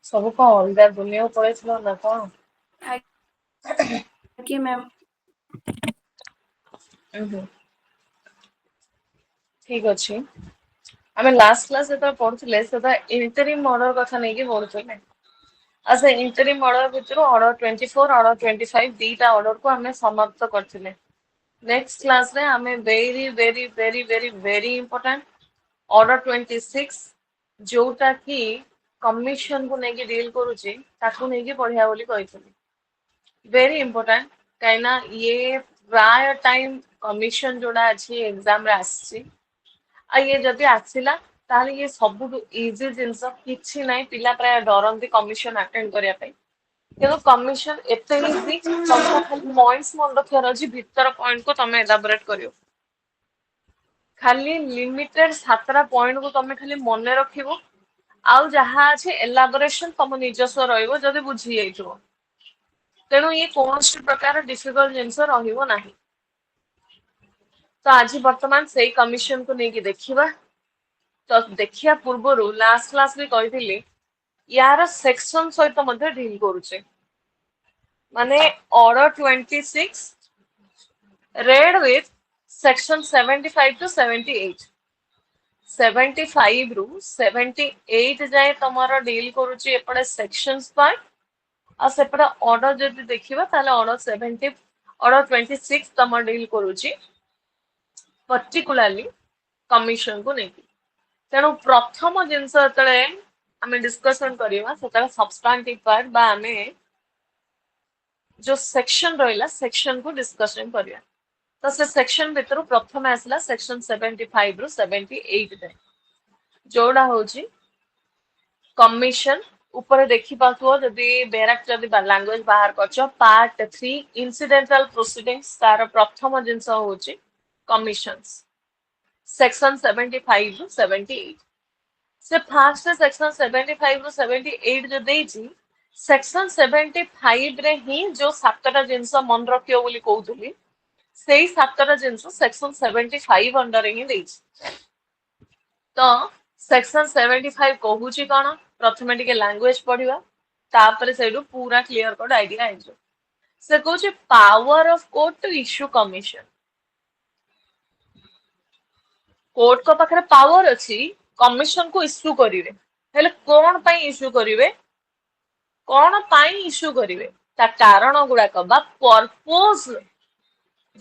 ସବୁ କଣ ଅଲଗା ଦୁନିଆକୁ ପଳେଇଥିଲ ନା କଣ? ଆଜ୍ଞା ମ୍ୟାମ୍। ହୁଁ ଠିକ ଅଛି। ଆମେ ଲାଷ୍ଟ କ୍ଲାସ ଯେତେବେଳେ ପଢୁଥିଲେ ସେତେବେଳେ ଇଣ୍ଟରିମ୍ ଅର୍ଡର କଥା ନେଇକି ପଢୁଥିଲେ। ଆଉ ସେ ଇଣ୍ଟରିମ୍ ଅର୍ଡର ଭିତରୁ ଅର୍ଡର 24 ଅର୍ଡର 25 ଦିଟା ଅର୍ଡରକୁ ଆମେ ସମାପ୍ତ କରିଥିଲେ। ନେକ୍ସଟ କ୍ଲାସରେ ଆମେ very very very very very important order 26 ଯୋଉଟା କି କମିଶନକୁ ନେଇକି ଡିଲ୍ କରୁଛି ତାକୁ ନେଇକି ପଢିବା ବୋଲି କହିଥିଲି। ଭେରି ଇମ୍ପୋର୍ଟାଣ୍ଟ କାହିଁକି ନା ଇଏ ପ୍ରାୟ ଟାଇମ କମିଶନ ଯୋଉଟା ଅଛି ଏକ୍ସାମ ରେ ଆସିଛି। ଆଉ ଇଏ ଯଦି ଆସିଲା ତାହେଲେ ଇଏ ସବୁଠୁ ଇଜି ଜିନିଷ କିଛି ନାହିଁ ପିଲା ପ୍ରାୟ ଡରନ୍ତି କମିଶନ ଆଟେଣ୍ଡ କରିବା ପାଇଁ। କିନ୍ତୁ କମିଶନ ଏତେ ଇଜି ତମକୁ ଖାଲି ପଏଣ୍ଟସ୍ ମନେ ରଖିବାର ଅଛି ଭିତର ପଏଣ୍ଟକୁ ତମେ ଏଲାବୋରେଟ କରିବ। ଖାଲି ଲିମିଟେଡ 7ଟା ପଏଣ୍ଟକୁ ତମେ ଖାଲି ମନେ ରଖିବ। ଆଉ ଯାହା ଅଛି ଏଲାବୋରେସନ ତମ ନିଜସ୍ୱ ରହିବ ଯଦି ବୁଝି ଯାଇଥିବ। ତେଣୁ ଇଏ କୌଣସି ପ୍ରକାର ଡିଫିକଲ୍ଟ ଜିନିଷ ରହିବ ନାହିଁ। ତ ଆଜି ବର୍ତ୍ତମାନ ସେଇ କମିଶନକୁ ନେଇକି ଦେଖିବା। ତ ଦେଖିବା ପୂର୍ବରୁ ଲାଷ୍ଟ କ୍ଲାସ ବି କହିଥିଲି ୟାର ସେକ୍ସନ ସହିତ ମଧ୍ୟ ଡିଲ୍ କରୁଛେ। ମାନେ order 26 read with section 75 to 78 75 ରୁ 78 ଯାଏ ତମର ଡିଲ୍ କରୁଛି ଏପଟେ ସେକ୍ସନ ପାର୍ଟ। ଆଉ ସେପଟେ ଅର୍ଡର ଯଦି ଦେଖିବା ତାହେଲେ ଅର୍ଡର 26 ତମ ଡିଲ୍ କରୁଛି ପର୍ଟିକୁଲାରଲି କମିଶନକୁ ନେଇକି। ତେଣୁ ପ୍ରଥମ ଜିନିଷ ଯେତେବେଳେ ଆମେ ଡିସ୍କସନ କରିବା ସେତେବେଳେ ସବଷ୍ଟାଣ୍ଟିଭ ପାର୍ଟ ବା ଆମେ ଯୋଉ ସେକ୍ସନ ରହିଲା ସେକ୍ସନକୁ ଡିସ୍କସନ କରିବା। ତ ସେ ସେକ୍ସନ ଭିତରୁ ପ୍ରଥମେ ଆସିଲା ସେକ୍ସନ 75 ରୁ 78 ଯାଏ। ଯୋଉଟା ହଉଛି କମିଶନ ଉପରେ ଦେଖିପାରୁଥିବ ଯଦି ବେରାକ ଯଦି ଲାଙ୍ଗୁଏଜ ବାହାର କରିଛ ପାର୍ଟ 3 ଇନସିଡେଣ୍ଟାଲ ପ୍ରୋସିଡିଙ୍ଗସ୍ ତାର ପ୍ରଥମ ଜିନିଷ ହଉଛି କମିଶନସ୍ ସେକ୍ସନ 75 ରୁ 78। ସେ ଫାଷ୍ଟ ସେକ୍ସନ 75 ରୁ 78 ଯୋଉ ଦେଇଛି ସେକ୍ସନ 75 ରେ ହିଁ ଯୋଉ 7ଟା ଜିନିଷ ମନେ ରଖିବ ବୋଲି କହୁଥିଲି ସେଇ 7ଟା ଜିନିଷ ସେକ୍ସନ 75 ଅଣ୍ଡରରେ ହିଁ ଦେଇଛି। ତ ସେକ୍ସନ 75 କହୁଛି କଣ ପ୍ରଥମେ ଟିକେ ଲାଙ୍ଗୁଏଜ ପଢିବା ତାପରେ ସେଇଠୁ ପୁରା କ୍ଲିୟର କଟ ଆଇଡିଆ ହେଇଯିବ। ସେ କହୁଛି power of court to issue commission. କୋର୍ଟଙ୍କ ପାଖରେ ପାୱାର ଅଛି କମିଶନକୁ ଇସ୍ୟୁ କରିବେ। ହେଲେ କଣ ପାଇଁ ଇସ୍ୟୁ କରିବେ? କଣ ପାଇଁ ଇସ୍ୟୁ କରିବେ ତା କାରଣ ଗୁଡାକ ବା ପରପୋଜ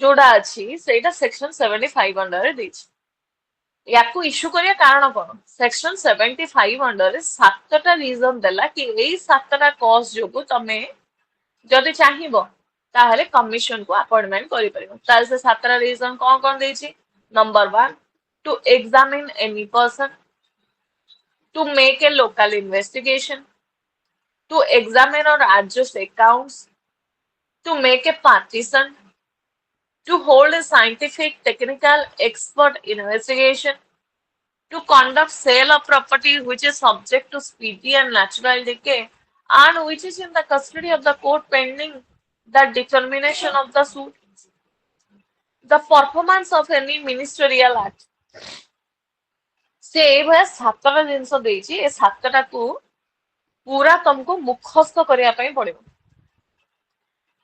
ଯୋଉଟା ଅଛି ସେଇଟା ସେକ୍ସନ 75 ଅଣ୍ଡରରେ ଦେଇଛି। ୟାକୁ ଇସ୍ୟୁ କରିବା କାରଣ କଣ? ସେକ୍ସନ 75 ଅଣ୍ଡରରେ 7ଟା ରିଜନ ଦେଲା କି ଏଇ 7ଟା କଜ ଯୋଗୁ ତମେ ଯଦି ଚାହିଁବ ତାହେଲେ କମିଶନକୁ ଆପଏଣ୍ଟମେଣ୍ଟ କରିପାରିବ। ତାହେଲେ ସେ 7ଟା ରିଜନ କଣ କଣ ଦେଇଛି? Number 1 to examine any person, to make a local investigation, to examine or adjust accounts, to make a partition, to hold a scientific, technical, expert investigation, to conduct sale of property which is subject to speedy and natural decay and which is in the custody of the court pending the determination of the suit, the performance of any ministerial act. ସେ ଏଇଭଳିଆ 7ଟା ଜିନିଷ ଦେଇଛି ଏ 7ଟାକୁ ପୁରା ତମକୁ ମୁଖସ୍ତ କରିବା ପାଇଁ ପଡିବ।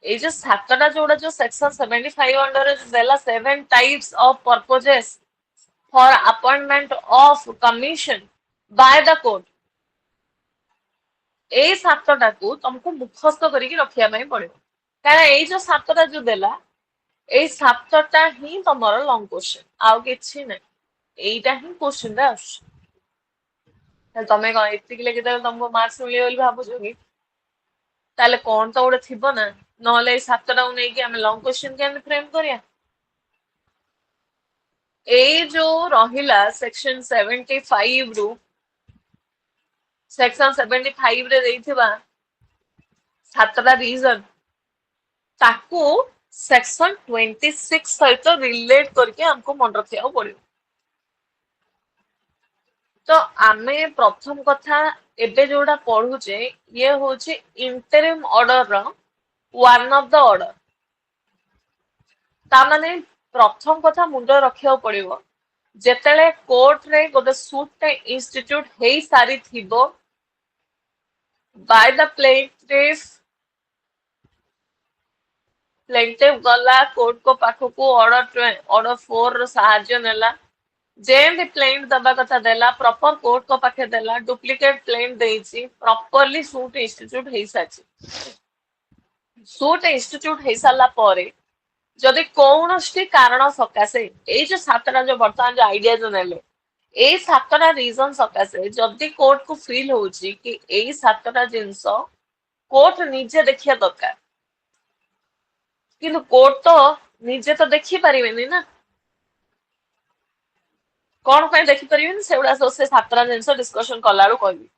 ଏଇ ଯୋଉ 7ଟା ଯୋଉଟା ଯୋଉ ସେକ୍ସନ 75 ଅଣ୍ଡରରେ ଦେଲା 7 types of purposes for appointment of commission by the court ଏଇ 7ଟାକୁ ତମକୁ ମୁଖସ୍ତ କରିକି ରଖିବା ପାଇଁ ପଡିବ। କାରଣ ଏଇ ଯୋଉ 7ଟା ଯୋଉ ଦେଲା ଏଇ 7ଟା ହିଁ ତମର ଲଙ୍ଗ କୋଶ୍ଚେନ ଆଉ କିଛି ନାହିଁ। ଏଇଟା ହିଁ କୋଶ୍ଚିନରେ ଆସୁଛି। ତମେ କଣ ଏତିକି ଲେଖିଦେଲେ ତମକୁ ମାର୍କସ ମିଳିବ ବୋଲି ଭାବୁଛ କି? ତାହେଲେ କଣ ତ ଗୋଟେ ଥିବ ନା ନହେଲେ ଏଇ 7ଟାକୁ ନେଇକି ଆମେ ଲଙ୍ଗ କୋଶ୍ଚିନ କେମିତି ଫ୍ରେମ କରିବା? ଏଇ ଯୋଉ ରହିଲା ସେକ୍ସନ 75 ରୁ ସେକ୍ସନ 75 ରେ ଦେଇଥିବା 7ଟା ରିଜନ ତାକୁ ସେକ୍ସନ 26 ସହିତ ରିଲେଟ କରିକି ଆମକୁ ମନେ ରଖିବାକୁ ପଡିବ। ତ ଆମେ ପ୍ରଥମ କଥା ଏବେ ଯୋଉଟା ପଢୁଛେ ଇଏ ହଉଛି ଇଣ୍ଟରିମ ଅର୍ଡର ର ୱାନ ଅଫ ଦ ଅର୍ଡର। ତା ମାନେ ପ୍ରଥମ କଥା ମୁଣ୍ଡ ରଖିବାକୁ ପଡିବ ଯେତେବେଳେ କୋର୍ଟରେ ଗୋଟେ ସୁଟ ଟେ ଇନଷ୍ଟିଚ୍ୟୁଟ ହେଇ ସାରିଥିବ by the plaintiff गला कोर्ट को पाखकू ऑर्डर 4 रो साहाय्य नेला जेमती प्लेंट दबा कथा देला प्रॉपर कोर्ट को पाखे देला डुप्लीकेट प्लेंट देइची प्रॉपरली सूट इंस्टीट्यूट हेई साची सूट इंस्टीट्यूट हेई साला परे जदि कौनसी कारण सकाशे एई जो सातटा जो वर्तमान जो आइडिया जो नेले एई सातटा रीजन सकाशे जदि कोर्ट को फील होची कि एई सातटा जिंस कोर्ट निजे देखिया दरकार किंतु कोर्ट तो निजे तो देखी परिवेनी ना कौन ପାଇଁ देखी परिवेनी सेगुड़ा सब से सातटा जिंस डिस्कशन कलारू कहबी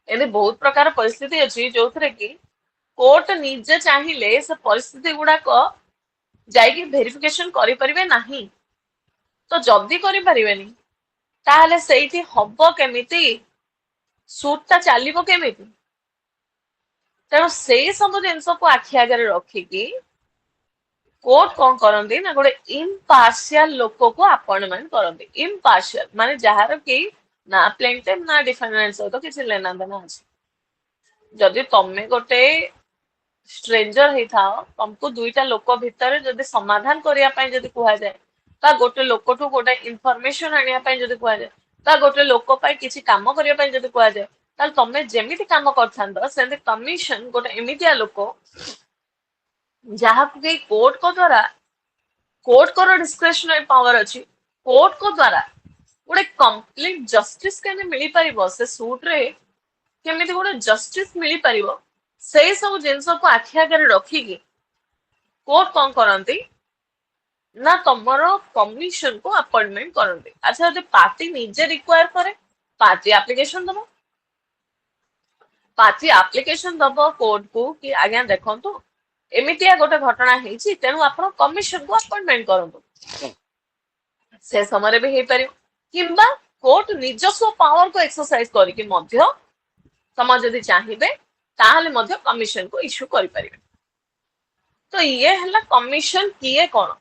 एने बहुत प्रकार परिस्थिति अछि जोथरे कि कोर्ट निजे चाहिए से परिस्थिति गुड़ाक जाइकी भेरिफिकेशन करि परिवे नाही तो जल्दी करि परिवेनी ताहले सेठी हबो केमिति सूटटा चलिबो केमिति तेणु से सब जिनस को आखि आगे रखिकी कोर्ट कौन करती ना गोटे इम्पार्शियल लोक को अपॉइंटमेंट करती इम्पार्शियल माने जहार कि ना प्लेंटिफ ना डिफेंडेंट सहित किसी लेना देना अछि जदि तमे गोटे स्ट्रेंजर ही था तुमको दुईटा लोक भितर जदि समाधान करिया पई जदि कुहा जाए ता गोटे लोकठू गोटे इनफॉरमेशन आनिया पई जदि कुहा जाए ता गोटे लोक पई किछि काम करिया पई जदि कुहा जाए ताल तमे जेमिति काम करथांद सेंति कमीशन गोटे एमितिया लोक जहा कि कोर्ट को द्वारा कोर्ट को डिस्क्रिशनरी पावर अछि कोर्ट को द्वारा गोटे कंप्लीट जस्टिस केने मिली परिबो से सूट रे केमिति गोटे जस्टिस मिली परिबो से सब जिनस को आखि आगे रखिकी कोर्ट कौन करती ना तुमर कमीशन को अपॉइंटमेंट करती अच्छा जब पार्टी निजे रिक्वायर करे पार्टी एप्लिकेशन दबो पार्टी एप्लिकेशन दबो कोर्ट को कि आज्ञा देखंतु एमितिया गोटे घटना हेछि तेनु आपण कमीशन को अपॉइंटमेंट करंतु से समय भी हे परियो किंबा कोर्ट निजस्व पावर को एक्सरसाइज करके मध्य तम जदि चाहिए ताहले मध्य कमीशन को इश्यू करि परिबे तो ये हला कमीशन किए कोन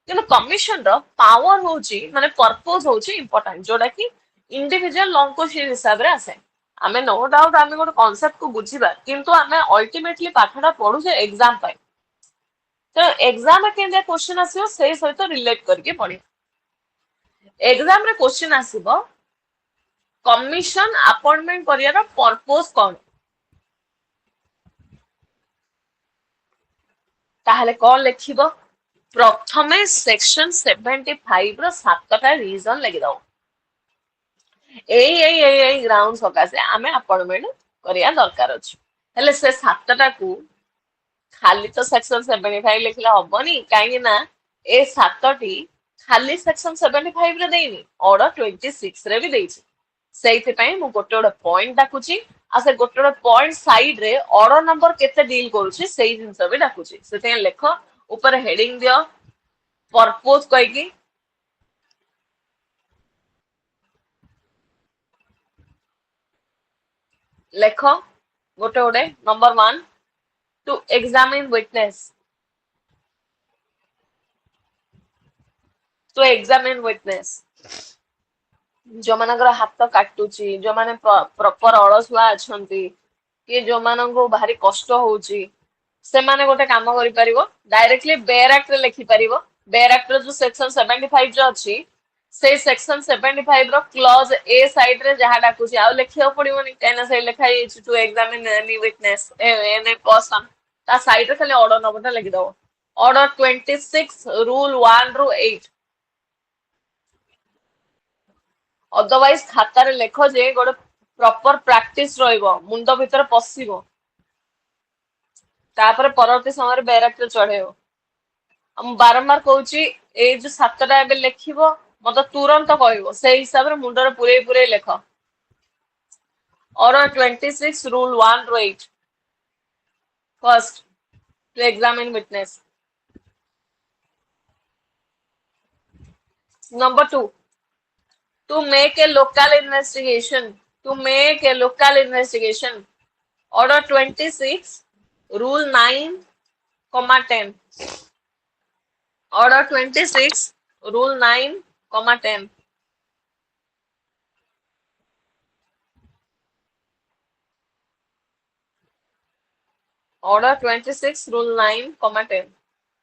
किंतु कमीशन रो पावर होची माने पर्पस होची इंपोर्टेंट जोडा कि इंडिविजुअल लॉ को हिसाब रे आसे आमे नो डाउट आमे गोटे कांसेप्ट को बुझीबा किंतु आमे अल्टीमेटली पाठडा पढु जे एग्जाम पाई तो एग्जाम में केंद्र क्वेश्चन आसीबो से सहित रिलेट करके पढी एग्जाम रे क्वेश्चन आसीबो कमीशन अपॉइंटमेंट करियार पर्पस कोन ताहले कौन लिखिबो प्रथमे सेक्शन 75 रो सातटा रीजन लगी दो ए ग्राउंड सकासे आमे अपॉइंटमेंट करिया दरकार अछि हेले से सातटा को खाली तो सेक्शन 75 लिखला हबनी काहे ना ए सातटी खाली सेक्शन 75 रे देइनी ऑर्डर 26 रे भी देइछि सेइथे पई मु गोटे गोटे पॉइंट डाकुची आ से गोटे गोटे पॉइंट साइड रे ऑर्डर नंबर केते डील करूची सेई जिंस भी डाकुची सेते लेख ऊपर हेडिंग दियो पर्पस कहि की लेख गोटे गोटे number 1 to examine witness to examine witness जो मानकर हाथ काटुची जो माने प्रॉपर अलसुआ अछंती कि जो मानको भारी कष्ट होउची से माने गोटे काम करि परिबो डायरेक्टली बेयर एक्ट रे लिखि परिबो बेयर एक्ट रो जो सेक्शन 75 जो अछि से सेक्शन 75 रो क्लॉज ए साइड रे जहा डाकुची आ लिखियो पड़िबोनी काइना से लिखाई to examine any witness any person ता साइड रे खाली ऑर्डर नंबरटा लिखि दो ऑर्डर 26 रूल 1 रू 8 अदरवाइज खाता रे लेख जे गोटे प्रॉपर प्रैक्टिस रहिबो मुंड भीतर पसिबो तापर परवर्ती समय बैरक चढ़ेब हम बारंबार कहूची ए जो सातटा एबे लेखिबो मत तुरंत कहबो से हिसाब रे मुंडर पुरे पुरे लेख और 26 रूल 1 रो 8 first to examine witness number 2 to make a local investigation order 26 rule 9 comma 10 order 26 rule 9 comma 10 Order 26, rule 9, comma 10.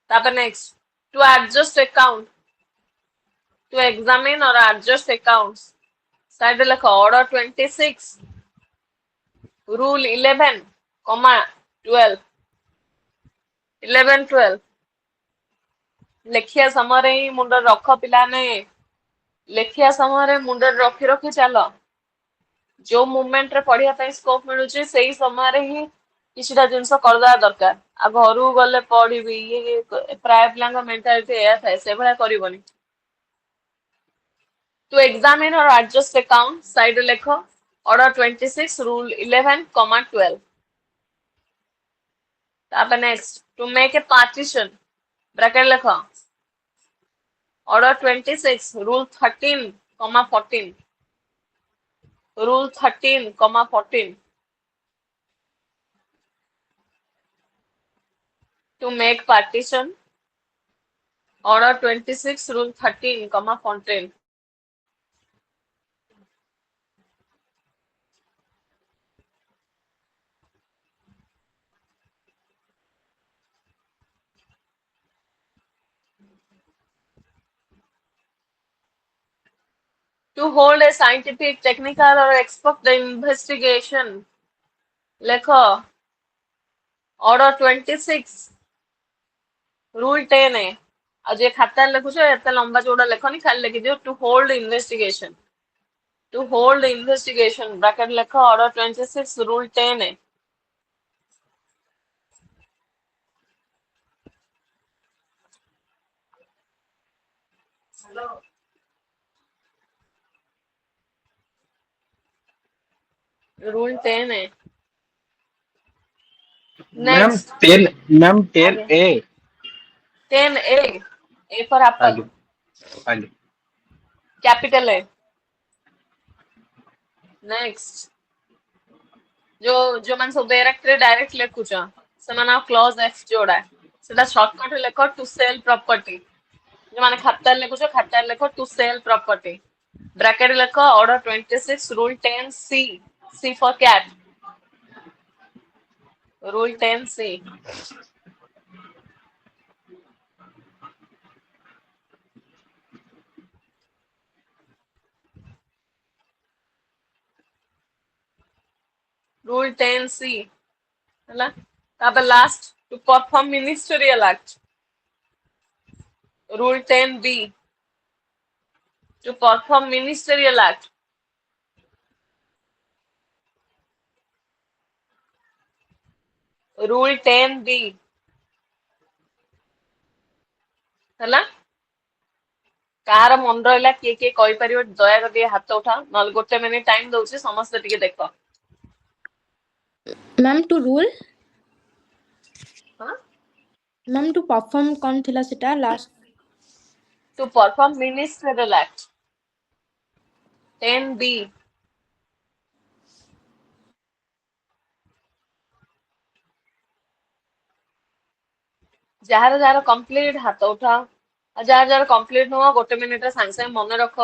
तापर next. To adjust account. To examine or adjust accounts. Side लिखो order 26, rule 11, comma 12. 11, 12. लेखिया समय ही मुंड रख पिलाने लेखिया समय मुंड रखी रखी चल जो मुवमेंट रे पढ़िया ପାଇଁ स्कोप मिलुची सेही समय रे ही किछिटा जिंस करदा दरकार आ घरु गले पढ़िबी ये प्राय पिलांग मेंटालिटी एया थाए से भला करिवनी टू एग्जामिन और एडजस्ट अकाउंट साइड लेखो ऑर्डर 26 रूल 11 कॉमा 12 तापर next to make a partition bracket लेखो order 26 rule 13 comma 14 rule 13 comma 14 to make partition order 26 rule 13 comma 14 to hold a scientific technical or expert the investigation lekho order 26 rule 10 है आज ये खाता लिखुछ एते लंबा चौड़ा लेखनी खाली लिखि दियो to hold investigation ब्रैकेट लेखो ऑर्डर 26 रूल 10 है रूल 10 है मैम नेक्स्ट 10 मैम 10 आगे ए 10 ए फॉर एप्पल आगे आगे कैपिटल है नेक्स्ट जो जो मान सब डायरेक्ट लिखुच से क्लॉज एफ जोड़ा सेटा शॉर्टकट लेख टू सेल प्रॉपर्टी जो माने खाता लिखुच खाता लेख टू सेल प्रॉपर्टी ब्रैकेट लेख order 26 rule 10 C C for cat rule 10 C rule 10 C हला तापर last to perform ministerial act rule 10 B to perform ministerial act rule 10 B हला कार मन रहा किए किए कही पार दया कर हाथ उठा ना गोटे मिनिट टाइम दौर समस्त टिके देख मैम टू रूल हाँ मैम टू परफॉर्म कौन थिला सेटा last to perform ministerial act 10 B जार जार कंप्लीट हाथ उठा जार जार कंप्लीट नुह गोटे मिनिट सांगे सांगे मन रख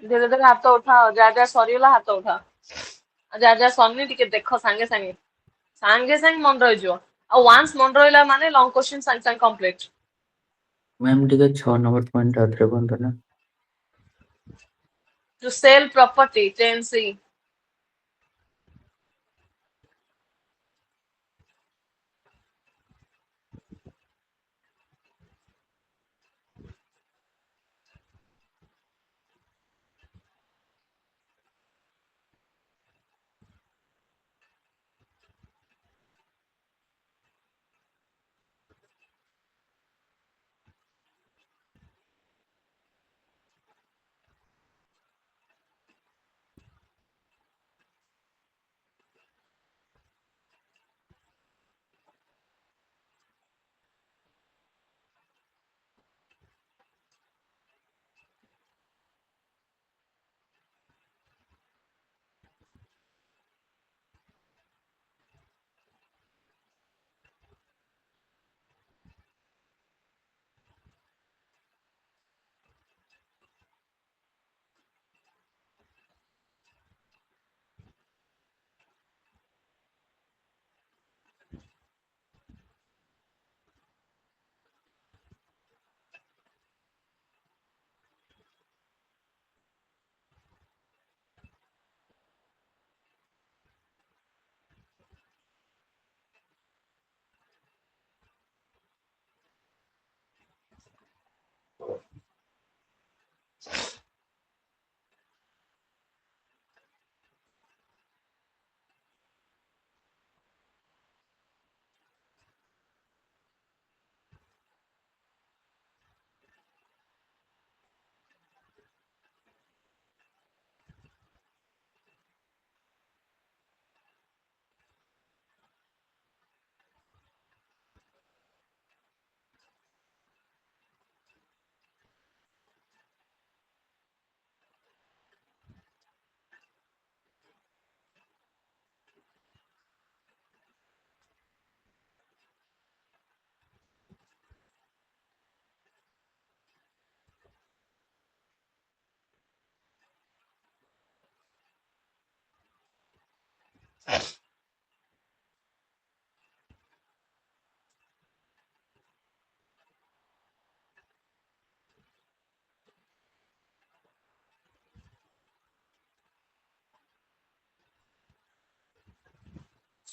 धीरे धीरे हाथ उठा जार जार सरीगला हाथ उठा जार जार सरनी टिके देख सांगे सांगे सांगे सांगे मन रही आ वंस मन रहा माने लॉन्ग क्वेश्चन सांगे सांगे कंप्लीट मैम टिके 6 नंबर पॉइंट आथरे बंद ना टू सेल प्रॉपर्टी 10 सी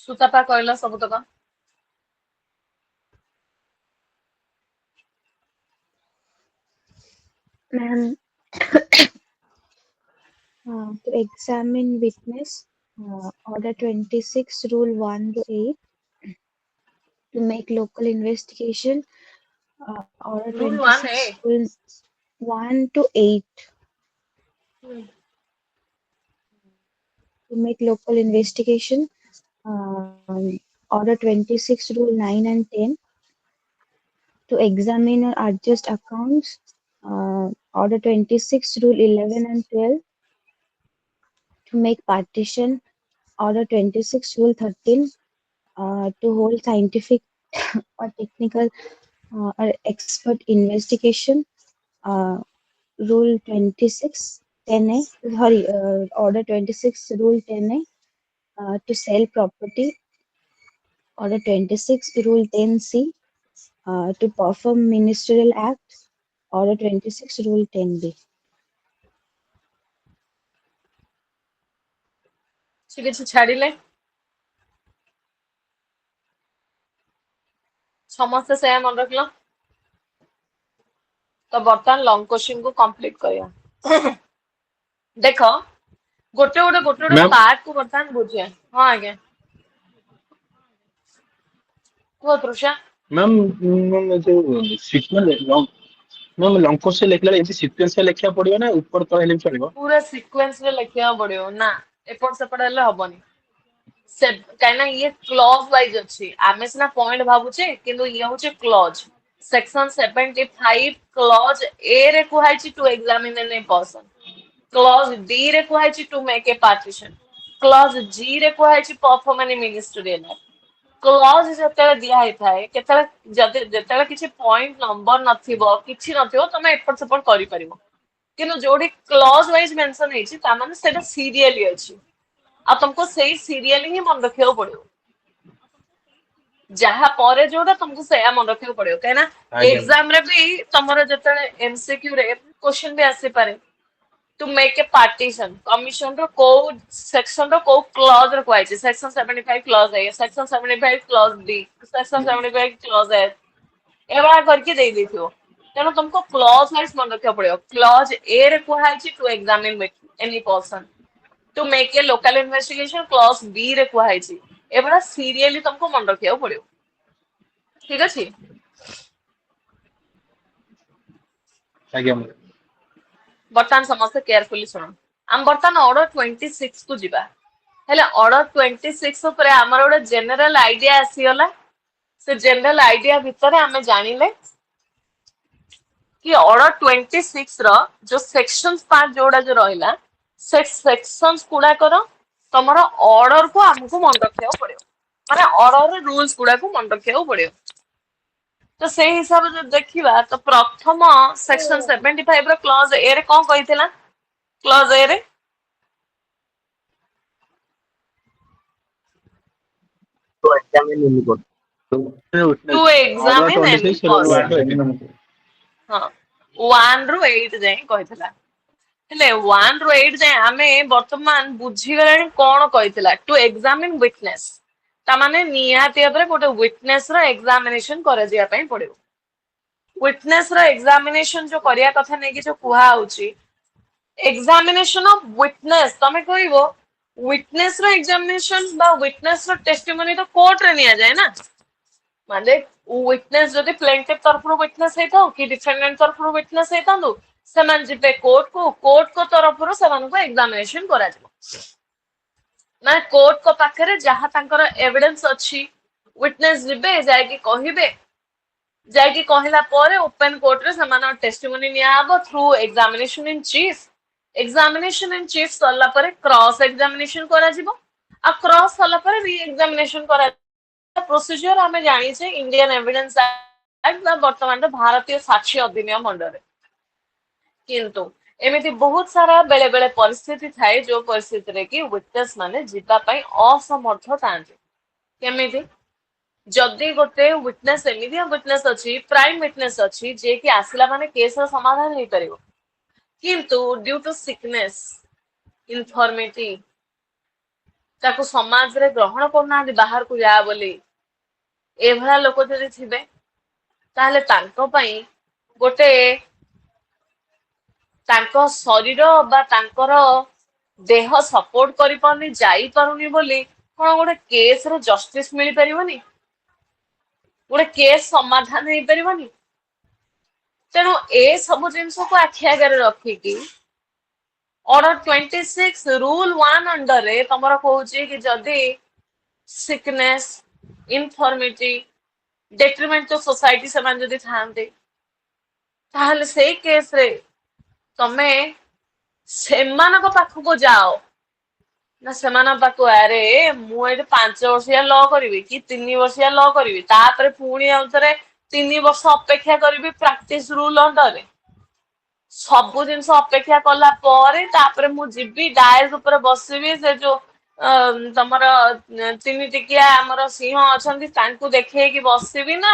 ସୁତାପା କହିଲ ସବୁତକ। Ma'am, to examine witness, Order 26, Rule 1 to 8, to make local investigation, Order Rule 26, 1A. Rule 1 to 8, to make local investigation, Order 26, Rule 9 and 10, to examine or adjust accounts, Order 26, Rule 11 and 12, to make partition, Order 26, Rule 13, to hold scientific or technical or expert investigation, Rule 26, 10A, sorry, Order 26, Rule 10A, to sell property, Order 26, Rule 10C, to perform ministerial act, Order 26, Rule 10B. ସେ କିଛି ଛାଡିଲେ ସମସ୍ତେ ସେୟା ମନେ ରଖିଲ। ତ ବର୍ତ୍ତମାନ long question କୁ କମ୍ପ୍ଲିଟ କରିବା। ଦେଖ ଗୋଟେ Ma'am, ପାର୍ଟ କୁ ବର୍ତ୍ତମାନ ବୁଝିବା। ହଁ ଆଜ୍ଞା କୁହ ତୃଷା। मैम जो सीक्वेंस मैम लॉन्ग कोर्स से लिखला एमती सीक्वेंस से लिखिया पड़ियो ना ऊपर तो हेले चलिबो। पूरा सिक्वेन्स रे लिखिବାକୁ पड़िବ ନା ଏପଟ ସେପଟ ହେଲେ ହବନି। से କାହିଁକିନା ଇଏ କ୍ଲଜ ୱାଇଜ ଅଛି। ଆମେ ସିନା ପଏଣ୍ଟ ଭାବୁଛେ କିନ୍ତୁ ଇଏ ହଉଛି କ୍ଲଜ। ସେକ୍ସନ 75 କ୍ଲଜ ଏ ରେ କୁହାଯାଇଛି to examine any person. Clause D ରେ କୁହାଯାଇଛି to make a partition. Clause G रे कुहाइछि perform any ministerial act. Clause जेतेବେଳେ दिया ହେଇଥାଏ କେତେବେଳେ ଯଦି ଯେତେବେଳେ କିଛି पॉइंट नंबर नथिबो କିଛି नथिबो तमे एपट सेपट करि परिबो। କିନ୍ତୁ जोडी क्लॉज वाइज मेंशन ହେଇଛି ତା ମାନେ ସେଟା सीरियली अछि आ तुमको सही सीरियली ही मन रखियो पड़ियो। जहा परे जोडा तुमको सेया मन रखियो पड़ियो कहना आज्ञा एग्जाम रे भी तमरो जेतेବେଳେ एमसीक्यू रे क्वेश्चन भी आसी पारे to make a partition commission रो को सेक्शन रो को क्लॉज रो कुआइछि section 75 clause A section 75 clause B section 75 clause A एवळा करके दे देथियो। तेणु तुमको क्लॉज वाइज मन रखियो पड़ियो। क्लॉज ए रे कुआइछि to examine any person to make a local investigation clause B रे कुआइछि एवळा सीरियली तुमको मन रखियो पड़ियो। ठीक अछि। आज्ञा बर्तमान समस्त केयरफुली सुनो। हम बर्तमान ऑर्डर 26 को जिबा। हेले ऑर्डर 26 ऊपर हमर ओडे जनरल आईडिया आसीगला। से जनरल आईडिया भितर हमें जानिले कि ऑर्डर 26 रो जो सेक्शंस पार्ट जोड़ा जो रहिला से सेक्शंस गुडा करो तमरो ऑर्डर को हमको मन रखियो पड़ियो। माने ऑर्डर रूल्स गुडा को मन रखियो पड़ियो। तो से हिसाब से देखिबा तो प्रथम सेक्शन 75 रो क्लॉज ए रे कोन कहितला क्लॉज ए रे to examine in code to order examine any 26 rule person. 1 हाँ 1 रू 8 जाए कहितला। हेले 1 रू 8 जाए आमे वर्तमान बुझी गलानी कोन कहितला टू एग्जामिन विटनेस। ता माने निहाती भाबरे गोटे विटनेस रो एग्जामिनेशन करा जिया पई पड़ियो। विटनेस रो एग्जामिनेशन जो करिया कथा नै कि जो कुहा होची एग्जामिनेशन ऑफ विटनेस तमे कहइबो विटनेस रो एग्जामिनेशन बा विटनेस रो टेस्टिमोनी तो कोर्ट रे निया जाए ना। माने विटनेस जदि प्लेंटिफ तरफ रो विटनेस हेताओ कि डिफेंडेंट तरफ रो विटनेस हेतांदो समान जिबे कोर्ट को तरफ रो समान को एग्जामिनेशन करा जिवो। ना कोर्ट को पाखरे जहा तांकर एविडेंस अछि विटनेस जिबे जाय कि कहिबे जाय कि कहिला परे ओपन कोर्ट रे समान टेस्टिमोनी निया आबो through examination in chief. Examination in chief सरला परे क्रॉस एग्जामिनेशन करा जिवो। आ क्रॉस सरला परे री एग्जामिनेशन करा प्रोसीजर हमें जानी छे इंडियन एविडेंस एक्ट बा वर्तमान रो भारतीय साक्ष्य अधिनियम अंडर। किंतु एमिति बहुत सारा बेले बेले परिस्थिति थाए जो परिस्थिति रे कि विटनेस माने जिबा पई असमर्थ थांते। केमिति जदि गोटे विटनेस एमिति विटनेस अछि प्राइम विटनेस अछि जे कि आसिला माने केस रो समाधान हे परिबो। किंतु ड्यू टू सिकनेस इन्फॉर्मिटी ताको समाज रे ग्रहण करना बाहर को जा बोली एभला लोक जदि थिबे ताहले तांको पई गोटे तांको शरीर बा तांकर देह सपोर्ट करि पाउनी जाई पारुनी बोली कोन गोटे केस रो जस्टिस मिली परिबनी गोटे केस समाधान हेई परिबनी तेणु ए सब जिनस को आखि आगे रखिकी ऑर्डर 26 रूल 1 अंडर रे तमरा कहूची कि जदि सिकनेस इनफॉर्मिटी डेट्रिमेंट टू सोसाइटी से मान जदि थांते ताहले से केस रे तमे सेमानक पाखको जाओ ना सेमान पाखको अरे मु एटे 5 वर्षिया लॉ करिवि कि 3 वर्षिया लॉ करिवि तापरे पुणी आउतरे 3 वर्ष अपेक्षा करिवि प्रैक्टिस रूल अंडर रे सबु जिनस अपेक्षा कला परे तापरे मु जिबी डायस ऊपर बसिबी से जो तमर 3 टिकिया हमर सिंह अछंती तांकू देखै कि बसिबी ना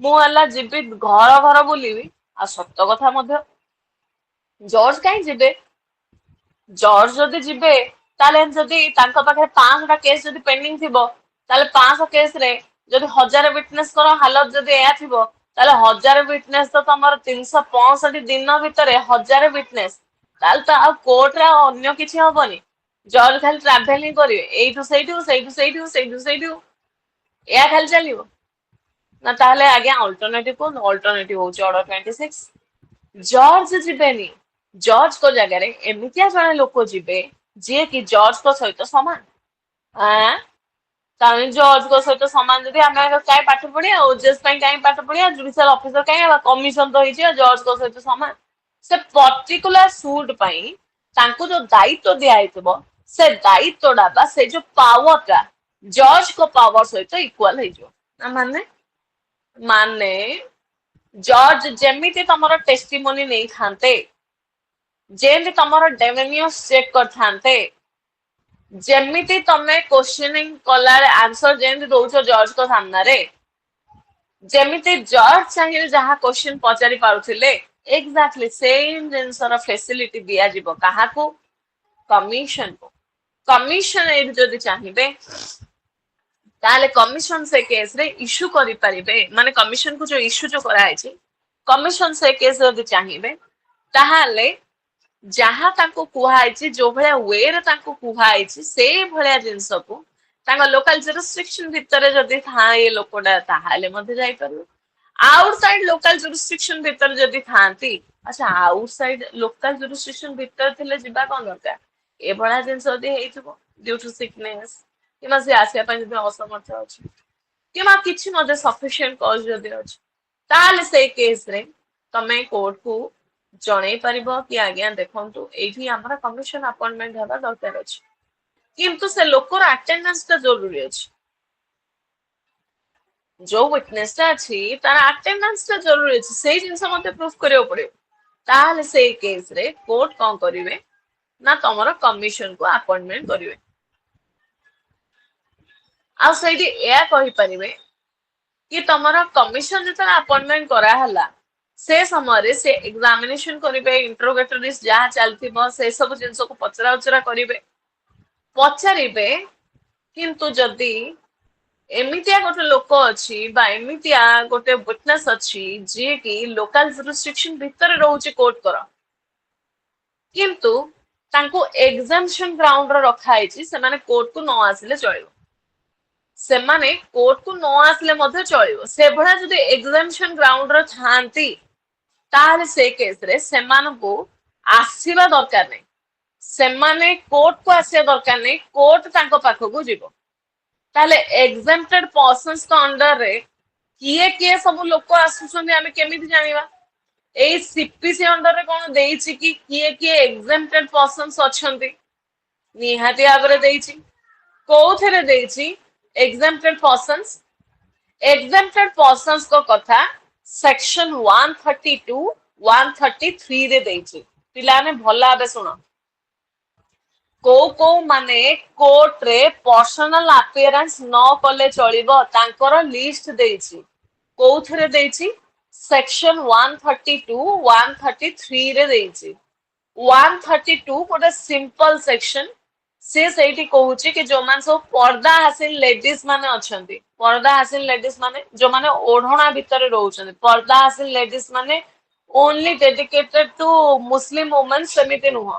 मु हला जिबी घर घर बुलिबी आ सत्य कथा मध्य जॉर्ज काई जिबे जॉर्ज जदि जिबे ताले जदि तांका पाखे 500 केस जदि पेंडिंग थिबो ताले 500 केस रे जदि 1000 विटनेस करो हालत जदि एया थिबो ताले 1000 विटनेस तो तमर 365 दिन भितर 1000 विटनेस ताले तो आ कोर्ट रे अन्य किछि हबनी जॉर्ज खाली ट्रैवलिंग करिवे एइठु सेइठु सेइठु सेइठु सेइठु सेइठु एया खाली चलिबो ना ताले आगे अल्टरनेटिव को अल्टरनेटिव होची ऑर्डर 26 जॉर्ज जिबेनी जॉर्ज को जगह रे एमितिया जने लोक जिबे जे कि जॉर्ज को सहित समान हां ताने जॉर्ज को सहित समान जदि हम काय पाठ पढिया ओजेस पई काय पाठ पढिया जुडिशियल ऑफिसर काय कमिशन तो हिची जॉर्ज को सहित समान से पर्टिकुलर सूट पई तांको जो दायित्व दिया हितबो से दायित्वडा बा से जो पावरटा जॉर्ज को पावर सहित इक्वल हिजो ना माने जॉर्ज जेमिति तमरो टेस्टिमोनी नहीं थांते जेमिति तमरो डेमेनियस चेक कर थांते जेमिति तमे क्वेश्चनिंग कलार आंसर जेमिति दोचो जॉर्ज को सामना रे जेमिति जॉर्ज चाहिए जहां क्वेश्चन पचारि पारुथिले एग्जैक्टली सेम जिनसर फैसिलिटी दिया जिवो काहा को कमीशन को कमीशन ए जदि चाहिबे ताले कमीशन से केस रे इश्यू करि परिबे माने कमीशन को जो इश्यू जो करा है कमीशन से केस जदि चाहिबे ताहाले जहां ताको कुहाइछि जो भले वे रे ताको कुहाइछि से भले जिंस को तांगा लोकल जुरिस्डिक्शन भितर जदि था ये लोकडा ताहाले मध्ये जाई परबे आउटसाइड लोकल जुरिस्डिक्शन भितर जदि थांती अच्छा आउटसाइड लोकल जुरिस्डिक्शन भितर थिले जिबा कोन दरकार ए भला जिंस जदि हेइथिबो ड्यू टू सिकनेस किमा से आसिया पय जदि असमर्थ अछि किमा किछि मध्ये सफिशिएंट कॉज जदि अछि ताले से केस रे तमे कोर्ट को जणे परिबो कि आज्ञा देखंतु एठी हमरा कमिशन अपॉइंटमेंट हबा दरकार अछि किंतु से लोकर अटेंडेंस ता जरूरी अछि जो विटनेस ता अछि तार अटेंडेंस ता जरूरी अछि सेही जिंस मते प्रूफ करियो पड़ियो ताले से केस रे कोर्ट कोन करिवे ना तमरो कमिशन को अपॉइंटमेंट करिवे आ सेठी एया कहि परिवे कि तमरो कमिशन जतरा अपॉइंटमेंट करा हला से समय रे से एग्जामिनेशन करिवे इंटरोगेटरीज जहा चलथिबो से सब जिंस को पचरा उचरा करिवे पचारिबे किंतु जदी एमितिया गोटे लोक अछि बा एमितिया गोटे विटनेस अछि जे कि लोकल जुरिस्डिक्शन भितर रहउची कोर्ट कर किंतु तांको एग्जामिनेशन ग्राउंड रो रखा आइछि से माने कोर्ट को न आसिले चलिबो से माने कोर्ट को न आसिले मध्ये चलिबो से भला जदी एग्जामिनेशन ग्राउंड रो थांती ताले से केस रे सेमान को आसीबा दरकार नै सेमाने कोर्ट को आसिया दरकार नै कोर्ट तांको पाखो को जीवो ताले एग्जेम्प्टेड पर्सन्स को अंडर रे किए सब लोक आसुछन हमें केमिति जानिबा ए सीपीसी अंडर रे कोन देइछि कि किए एग्जेम्प्टेड पर्सन्स अछंती निहाती आगरे देइछि कोथरे देइछि एग्जेम्प्टेड पर्सन्स को कथा सेक्शन 132 133 रे देइछि पिलाने भला आबे सुनो को माने कोर्ट रे पर्सनल अपीयरेंस न कले चलिबो तांकर लिस्ट देइछि कोथरे देइछि सेक्शन 132 133 रे देइछि 132 गोटे सिंपल सेक्शन सी ସେଇଠି କହୁଛି कि जो मान सब पर्दा हासिल लेडीज माने अछंती पर्दा हासिल लेडीज माने जो माने ओढ़णा भितर रहउछन पर्दा हासिल लेडीज माने only dedicated to Muslim women सेमिति नुह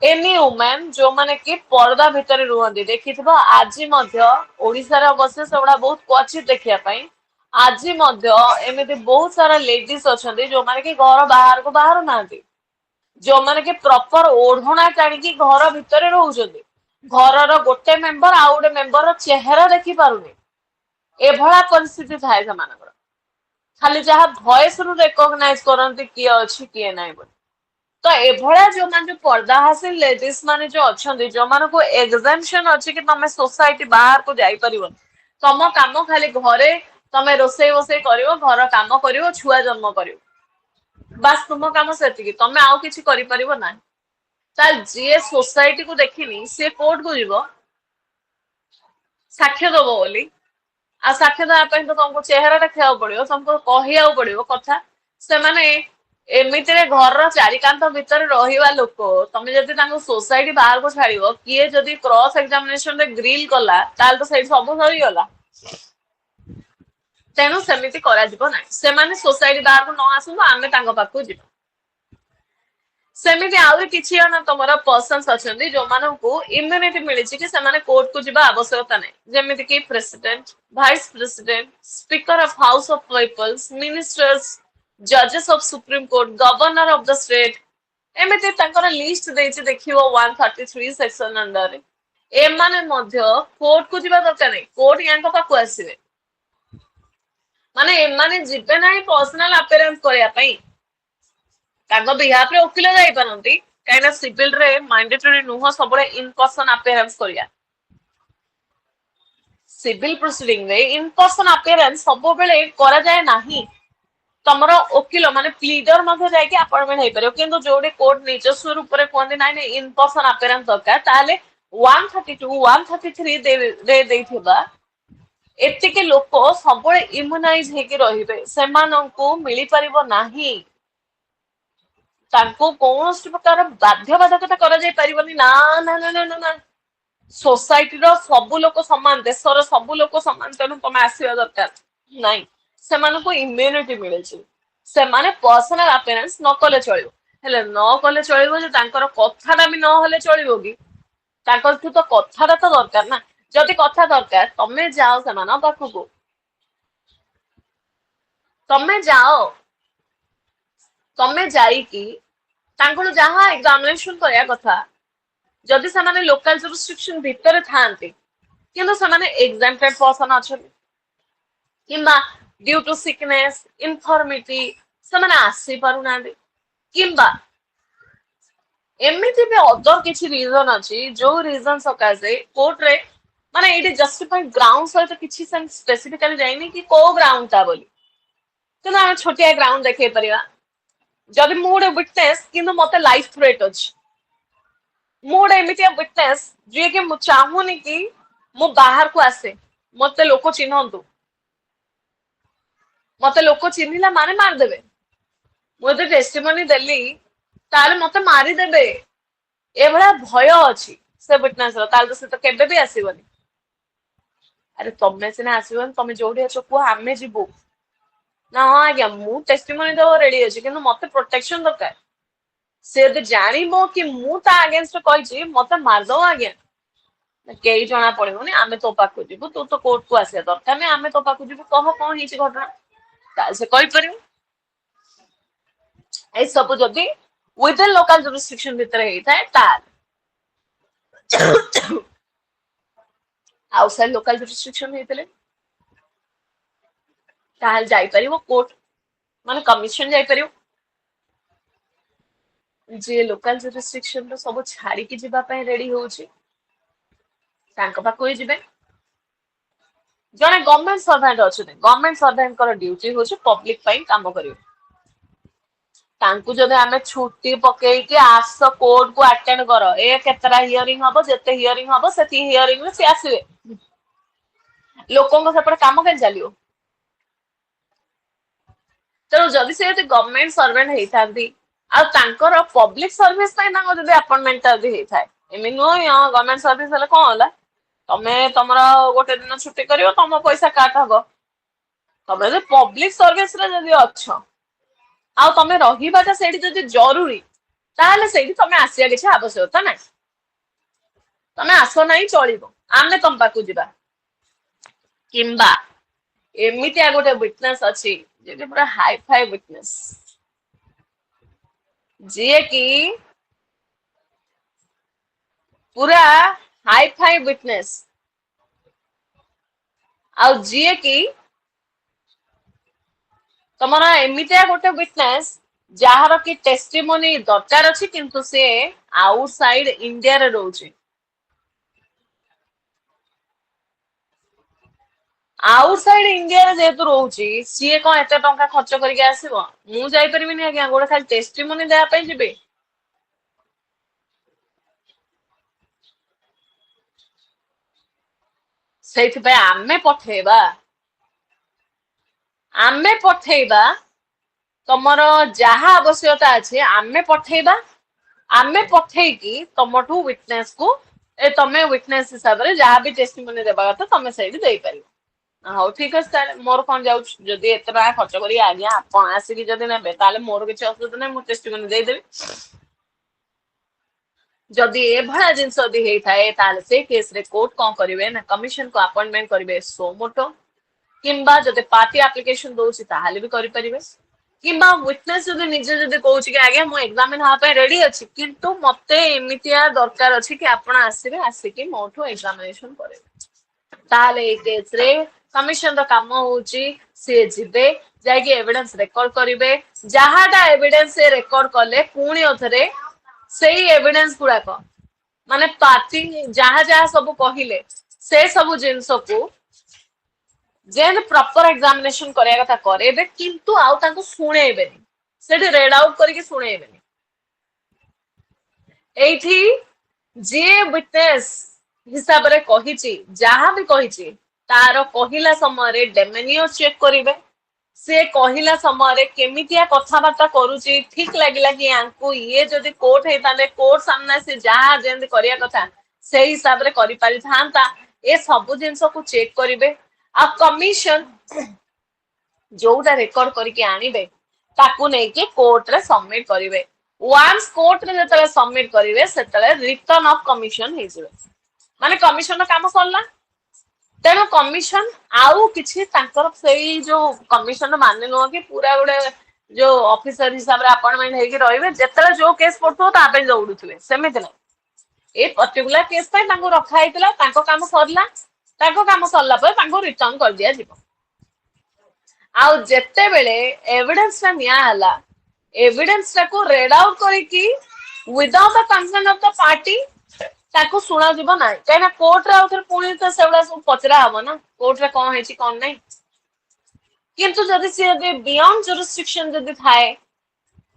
एनी वुमेन जो माने कि पर्दा भितर रुहंती देखिथिबो आजि मध्य ओडिसा रे अवश्य सेबडा बहुत क्वचित देखिया पई आजि मध्य एमिति बहुत सारा लेडीज अछंती जो माने कि घर बाहर को बाहर नांती जो माने कि प्रॉपर ओढ़णा टाणिकी घर भितर रहउछंती घरर गोटे मेंबर आ गोटे मेंबर चेहरा देखि पारुनी एभला परिस्थिति थाए समानकर खाली जहा वॉइस रु रिकॉग्नाइज करंती किए अछि किए नाही बोली तो एभला जो मान जो पर्दा हासिल लेडीज माने जो अछंती जो मान को एग्जाम्पशन अछि कि तमे सोसाइटी बाहर को जाई परिबो तम काम खाली घरे तमे रोसई वसई करिवो घर काम करिवो छुआ जन्म करिवो बस तुम काम सेतिकी तमे आउ किछि करि परिबो नाही ताल जे सोसाइटी को देखिनी से कोर्ट को जीवो साक्ष्य दबो बोली आ साक्ष्य देवा ପାଇଁ तो तुमको चेहरा देखिବାକୁ पड़ियो तुमको କହିବାକୁ पड़ियो कथा ସେମାନେ एमितिरे घर चारिकांत भितर रहिवा लोक तमे जदि तांको सोसाइटी बाहर को छाड़िबो किए जदि क्रॉस एग्जामिनेशन रे ग्रिल कला ताल तो सही सब सरी गला तेणु सेमिति करा जिवो नाही सेमाने सोसाइटी बाहर को न आसु आमे तांको पाखु जिवो सेमिति आउरी किछि ना तमरा पर्सन्स अछंती जो मानकू इम्युनिटी मिली कि सेमाने कोर्ट को जिबा आवश्यकता नाही जेमिति कि president vice president speaker of house of peoples ministers जजेस of supreme court governor of the state एमिति तांकर लिस्ट देछि देखिवो 133 सेक्शन अंडर एमाने मध्य कोर्ट को जिबा दरकार नाही कोर्ट यांको पाखु आसीबे माने एमाने जिबे नाही पर्सनल अपियरेंस करिया पई तांको बिहाफ रे वकील जाई पारंती काइना सिविल रे मैंडेटरी नुह सबले इन पर्सन अपियरेंस करिया सिविल प्रोसीडिंग रे इन पर्सन अपियरेंस सब बेले करा जाय नाही तमरो वकील माने प्लीडर मध्ये जाय कि अपॉइंटमेंट हेई परियो किंतु जोडे कोर्ट निजस्व रूप रे कोंदी नाही ने इन पर्सन अपियरेंस दरकार ताले 132 133 दे देथिबा एतिके लोक सबले इम्युनाइज हेकि रहिबे सेमानंकु मिली परिबो नाही तांको कौन प्रकार बाध्यबाधकता करा जाय परिबनी ना ना ना ना ना सोसाइटी रो सब लोक समान देशर सब लोक समान तेणु तमे आसीबा दरकार नाही सेमानंकु इम्युनिटी मिले छी सेमाने पर्सनल अपियरेंस न कले चलिबो हेले न कले चलिबो जे तांकर कथाटा भी न हले चलिबो कि तांकर तो कथाटा तो दरकार ना जदि कथा दरकार तमे जाओ सेमान पाखकु तमे जाओ तमे जाई कि तांको जहां एग्जामिनेशन करया कथा जदि समाने लोकल जुरिस्डिक्शन भितर थांती किंतु समाने एग्जाम्प्टेड पर्सन अछन किंबा ड्यू टू सिकनेस इन्फॉर्मिटी समाने आसी पारु ना किंबा एमिति भी अदर किछि रीजन अछि जो रीजन सकासे कोर्ट रे माने इट जस्टिफाइड ग्राउंड सहित किछि सेम स्पेसिफिकली जाइनी कि को ग्राउंड ता बोली किंतु हम छोटिया ग्राउंड देखे परिया जदि मु गोटे विटनेस किंतु मते लाइफ थ्रेट अछि मु गोटे एमितिया विटनेस जे कि मु चाहूनी कि मु बाहर को आसे मते लोक चिन्हंतु मते लोक चिन्हिला माने मार देबे मु जदि टेस्टिमनी देली ताले मते मारी देबे एभला भय अछि से विटनेस रो ताले से तो केबे भी आसीबनी अरे तमे सिना आसीबन तमे जोडी अछ को आमे जिबो ना हाँ आज्ञा मु टेस्टिमनी देव रेडी अछि किंतु मते प्रोटेक्शन दरकार से यदि जानिबो कि मु ता अगेंस्ट कहिछि मते मार दो आज्ञा केही जणा पड़िबोनी आमे तो पाखु जिबो तू तो कोर्ट को आसे दरकार नै आमे तो पाखु जिबो कह कोन हिची घटना ताल से कहि परियो ए सब जदि विद इन लोकल जुरिस्डिक्शन भितर हेई थाए ताल आउटसाइड लोकल जुरिस्डिक्शन हेतले ताल जाई परिबो कोर्ट माने कमिशन जाई परिबो जे लोकल जुरिस्डिक्शन रो सब छाड़ी कि जिबा पय रेडी होउची तांको पाखु ही जिबे जने गवर्नमेंट सर्वेंट अछि गवर्नमेंट सर्वेंट कर ड्यूटी होची पब्लिक पय काम करियो तांको जदे हमें छुट्टी पकई के आस कोर्ट को अटेंड करो ए केतरा हियरिंग हबो जते हियरिंग हबो सेती हियरिंग में से आसीबे लोकों को सेपटे काम के चलियो तेणु जदि से गवर्नमेंट सर्वेंट हेई थांती आ तांकर पब्लिक सर्विस पय तांको जदि अपॉइंटमेंट जदि हेई थाए एमि नुह गवर्नमेंट सर्विस हेले कौन होला तमे तमर गोटे दिन छुट्टी करियो तम पैसा काट हबो तमे जे पब्लिक सर्विस रे जदी अछ आ तमे रहिबाटा सेठी जदी जरूरी ताहले सेठी तमे आसिया किछि आवश्यकता नै तमे आसो नै चलिबो आमे तम पाकु जिबा किंबा एमितिया गोटे विटनेस अछि जे पूरा हाई फाई विटनेस जे कि पूरा हाई फाई विटनेस आउ जी कि तमरा एमितिया गोटे विटनेस जहार कि टेस्टिमोनी दरकार अछि किंतु से आउटसाइड इंडिया रे रहउछि आउटसाइड इंडिया रे जेतु रहउछि सीए कोन एते टंका खर्च करके आसीबो मु जाई परबिनी आज्ञा गोटे खाली टेस्टिमोनी देया पई जिबे सेति पे आमे पठेबा तमर जहा आवश्यकता अछि आमे पठेकी तमठू विटनेस को ए तमे विटनेस हिसाब रे जहा भी टेस्टिमोनी देबा कथा तमे सेही देई परिबो हाउ ठीक अछि ताले मोर कोन जाउ जदी एते बा खर्च करी आज्ञा आपण आसी कि जदी नेबे ताले मोर किछ असुविधा नै मु टेस्टिमोनी देई देबी जदि ए भला जिंस जदि हेई थाए ताले से केस रे कोर्ट कोन करिवे ना कमिशन को अपॉइंटमेंट करिवे सो मोटो किंबा जदि पार्टी एप्लीकेशन दोछि ताहाले भी करि परिबे किंबा विटनेस जदि निजे जदि कहूछि कि आगे मु एग्जामिन हा पे रेडी अछि किंतु मते एमितिया दरकार अछि कि आपण आसीबे आसी कि मोठो एग्जामिनेशन करिवे ताहाले ए केस रे कमिशन रो काम होउछि से जिबे जाय कि एविडेंस रिकॉर्ड करिवे जहाडा एविडेंस से रिकॉर्ड करले पुणी ओथरे सेही एविडेंस गुड़ा को माने पार्टी जहा जहा सब कहिले से सब जिंस को जेन प्रॉपर एग्जामिनेशन करिया कथा करेबे किंतु आउ ताको सुनेबेनी सेठी रेड आउट करके सुनेबेनी एठी जे विटनेस हिसाब रे कहिछि जहा भी कहिछि तार कहिला समय रे डेमेनियो चेक करिवे से कहिला समय रे केमितिया कथा बार्ता करूची ठीक लागिला कि यांकु ये जदी कोर्ट हे ताले कोर्ट सामने से जहा जेंद करिया कथा से हिसाब रे करि पारि थांता ए सब जिंस को चेक करिवे आ कमिशन जोटा रेकॉर्ड करके आनिबे ताकू नै के कोर्ट रे सबमिट करिवे वंस कोर्ट रे जतले सबमिट करिवे सेतले रिटर्न ऑफ कमिशन हे जिवे माने कमिशन रो काम करला तेणु कमिशन आउ किछि तांकर सेई जो कमिशन माने नो कि पूरा गुडे जो ऑफिसर हिसाब रे अपॉइंटमेंट हेकी रहिबे जेतले जो केस पड़तो ता पे दौड़ुथिबे सेमिति नै ए पर्टिकुलर केस पे तांको रखा हैतला तांको काम सरला पर तांको रिटर्न कर दिया जिवो आउ जेते बेले एविडेंस ना निया हला एविडेंस ता को रेड आउट करिकी without the consent of the party ताको सुना जिवो नै काइना कोर्ट रे उथर पुणी त सेवडा सब पचरा हबो ना कोर्ट रे कोन हेछि कोन नै किंतु जदि से जदि बियॉन्ड जुरिस्डिक्शन जदि थाए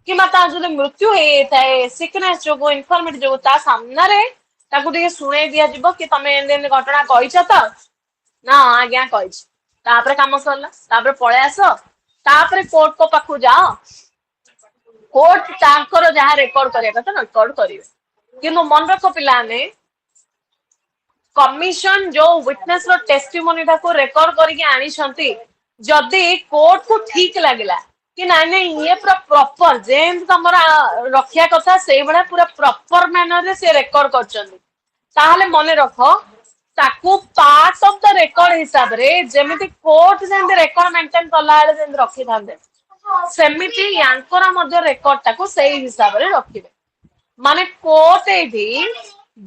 किमा ता जदि मृत्यु हे थाए सिकनेस जो को इन्फॉर्मेट जो ता सामना रे ताको ଟିକେ सुने दिया जिवो कि तमे एंदे घटना कहिछ त ना आज्ञा कहिछ तापरे काम सरला तापरे पळे आसो तापरे कोर्ट को पाखु जाओ कोर्ट तांकर जहा रेकॉर्ड करिया कथा रेकॉर्ड करिवे किंतु मन रखो पिलाने कमिशन जो विटनेस रो टेस्टिमोनी टा को रेकॉर्ड करके आनी छंती जदी कोर्ट को ठीक लागिला कि नाइ नाइ ये पूरा प्रॉपर जेन तमरा रखिया कथा सेई बडा पूरा प्रॉपर मैनर रे से रेकॉर्ड करचंदी ताहले मने रखो ताकू पार्ट ऑफ द रेकॉर्ड हिसाब रे जेमिति कोर्ट जेंद रेकॉर्ड मेंटेन कला वाले जेंद रखि थांदे सेमिति यांकर मध्य रेकॉर्ड ताकू सेई हिसाब रे रखिबे माने कोर्ट एठी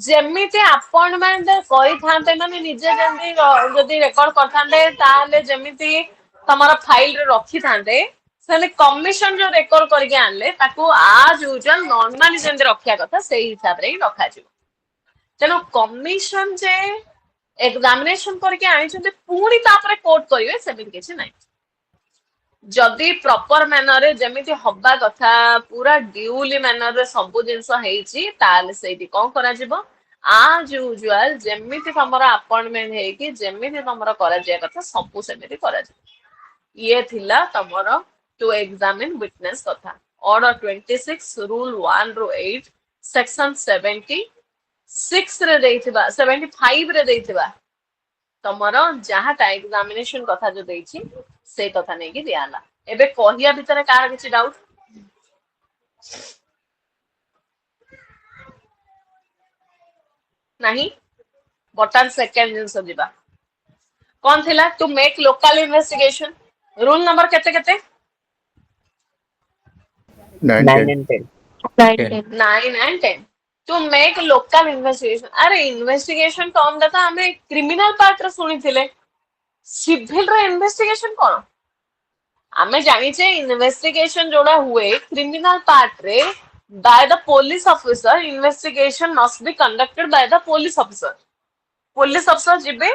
जेमिति अपॉइंटमेंट करि थांते माने निजे जेंदी जदी रेकॉर्ड करथांदे ताहले जेमिति तमरा फाइल रे रखि थांदे सेले कमिशन जो रेकॉर्ड करके आनले ताकू आज यूजुअल नॉर्मली जेंद रखिया कथा सेई हिसाब रे रखा जिवो तेनो कमिशन जे एग्जामिनेशन करके आनी छते पूरी तापरे कोर्ट करिवे सेमिति किछि नै जदि प्रॉपर मैनर रे जेमिति हब्बा कथा पूरा ड्यूली मैनर रे सब जिंस हेछि ताले सेठी कोन करा जिवो आज यूजुअल जेमिति तमरा अपॉइंटमेंट हे कि जेमिति तमरा करा जाय कथा सब सेमिति करा जाय ये थिला तमरा टू एग्जामिन विटनेस कथा ऑर्डर 26 रूल 1 रो 8 सेक्शन 70 6 रे देइथिबा 75 रे देइथिबा तमरो जहाटा एग्जामिनेशन कथा जो देइछि से कथा नै कि दियाला एबे कहिया भितरे कार किछि डाउट नहीं बटन सेकंड जिंस दिबा कौन थिला to make local investigation rule number केते केते 9, 9 10. and 10. 10. 9 and 10 to make local investigation अरे इन्वेस्टिगेशन टर्म दाता हमें क्रिमिनल पार्ट रे सुनी थिले सिविल रे इन्वेस्टिगेशन कोन हमें जानी छे इन्वेस्टिगेशन जोड़ा हुए क्रिमिनल पार्ट रे by the police officer investigation must be conducted by the police officer जिबे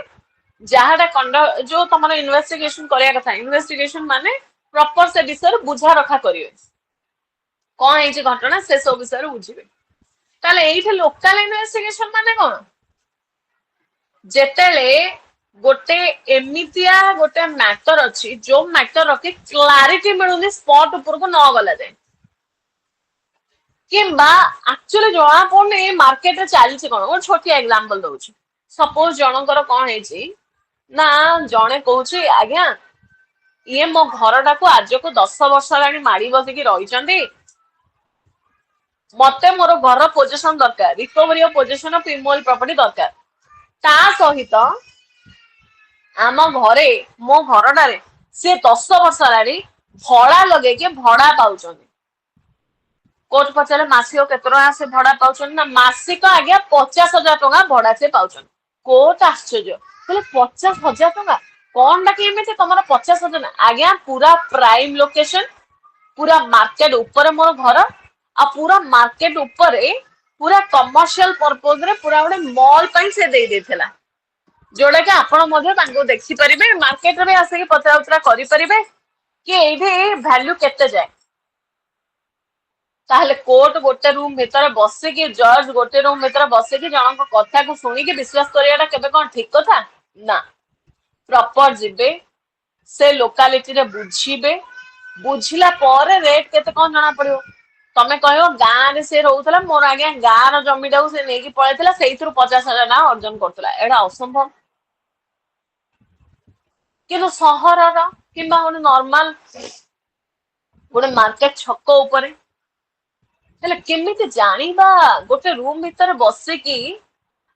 जहाडा कंडक्ट जो तमरो इन्वेस्टिगेशन करिया कथा इन्वेस्टिगेशन माने प्रॉपर से विषय बुझा रखा करिवे कोन हे जे घटना से सब विषय बुझिबे ताले एइथे लोकल इन्वेस्टिगेशन माने कोन जेतेले गोटे एमितिया गोटे मैटर अछि जो मैटर रखे क्लैरिटी मिलुनी स्पॉट ऊपर को न गला जाए किंबा एक्चुअली जणा पड़ने मार्केट रे चली छै कोन छोटी एग्जांपल दउछि सपोज जनकर कोन हे छी ना जणे कहूछि आज्ञा ये मो घरटा को आज को 10 वर्ष लानी माड़ी बसिकी रहिचंदी मते मोर घर पोजीशन दरकार recovery of position of immoral property दरकार ता सहित आम घरे मो घरटारे से 10 वर्ष लानी भड़ा लगे के भड़ा पाउचंदी कोर्ट पचारे मासिक केते टका से भड़ा पाउचंदी ना मासिक आज्ञा 50,000 टका भड़ा से पाउचंदी कोर्ट आश्चर्य बोले 50,000 टका कौन डाके एमे तमरा 50,000 आज्ञा पूरा प्राइम लोकेशन पूरा मार्केट ऊपर मोर घर आ पूरा मार्केट ऊपर पूरा कमर्शियल पर्पस रे पूरा गोटे मॉल पई से दे देथिला जोड़ा कि आपण मध्ये तांको देखि परिबे मार्केट रे आसे कि पचरा उतरा करि परिबे कि एइठे वैल्यू केते जाय ताहले कोर्ट गोटे रूम भीतर बसे कि जज गोटे रूम भीतर बसे कि जनक कथा को सुनी कि विश्वास करियाटा केबे कोन ठीक कथा ना प्रॉपर जिबे से लोकालिटी रे बुझिबे बुझिला पर रेट केते कोन जाना पड़ियो तमे कहयो गां रे से रहउतला मोर आगे गां रो जमीटा को से नेकी पळेतला सेइथुर 50,000 ना अर्जन करतला एडा असंभव किनो सहर रा किबा ओने नॉर्मल गोटे मार्केट छक ऊपर हेले केमिति जानिबा गोटे रूम भीतर बसे कि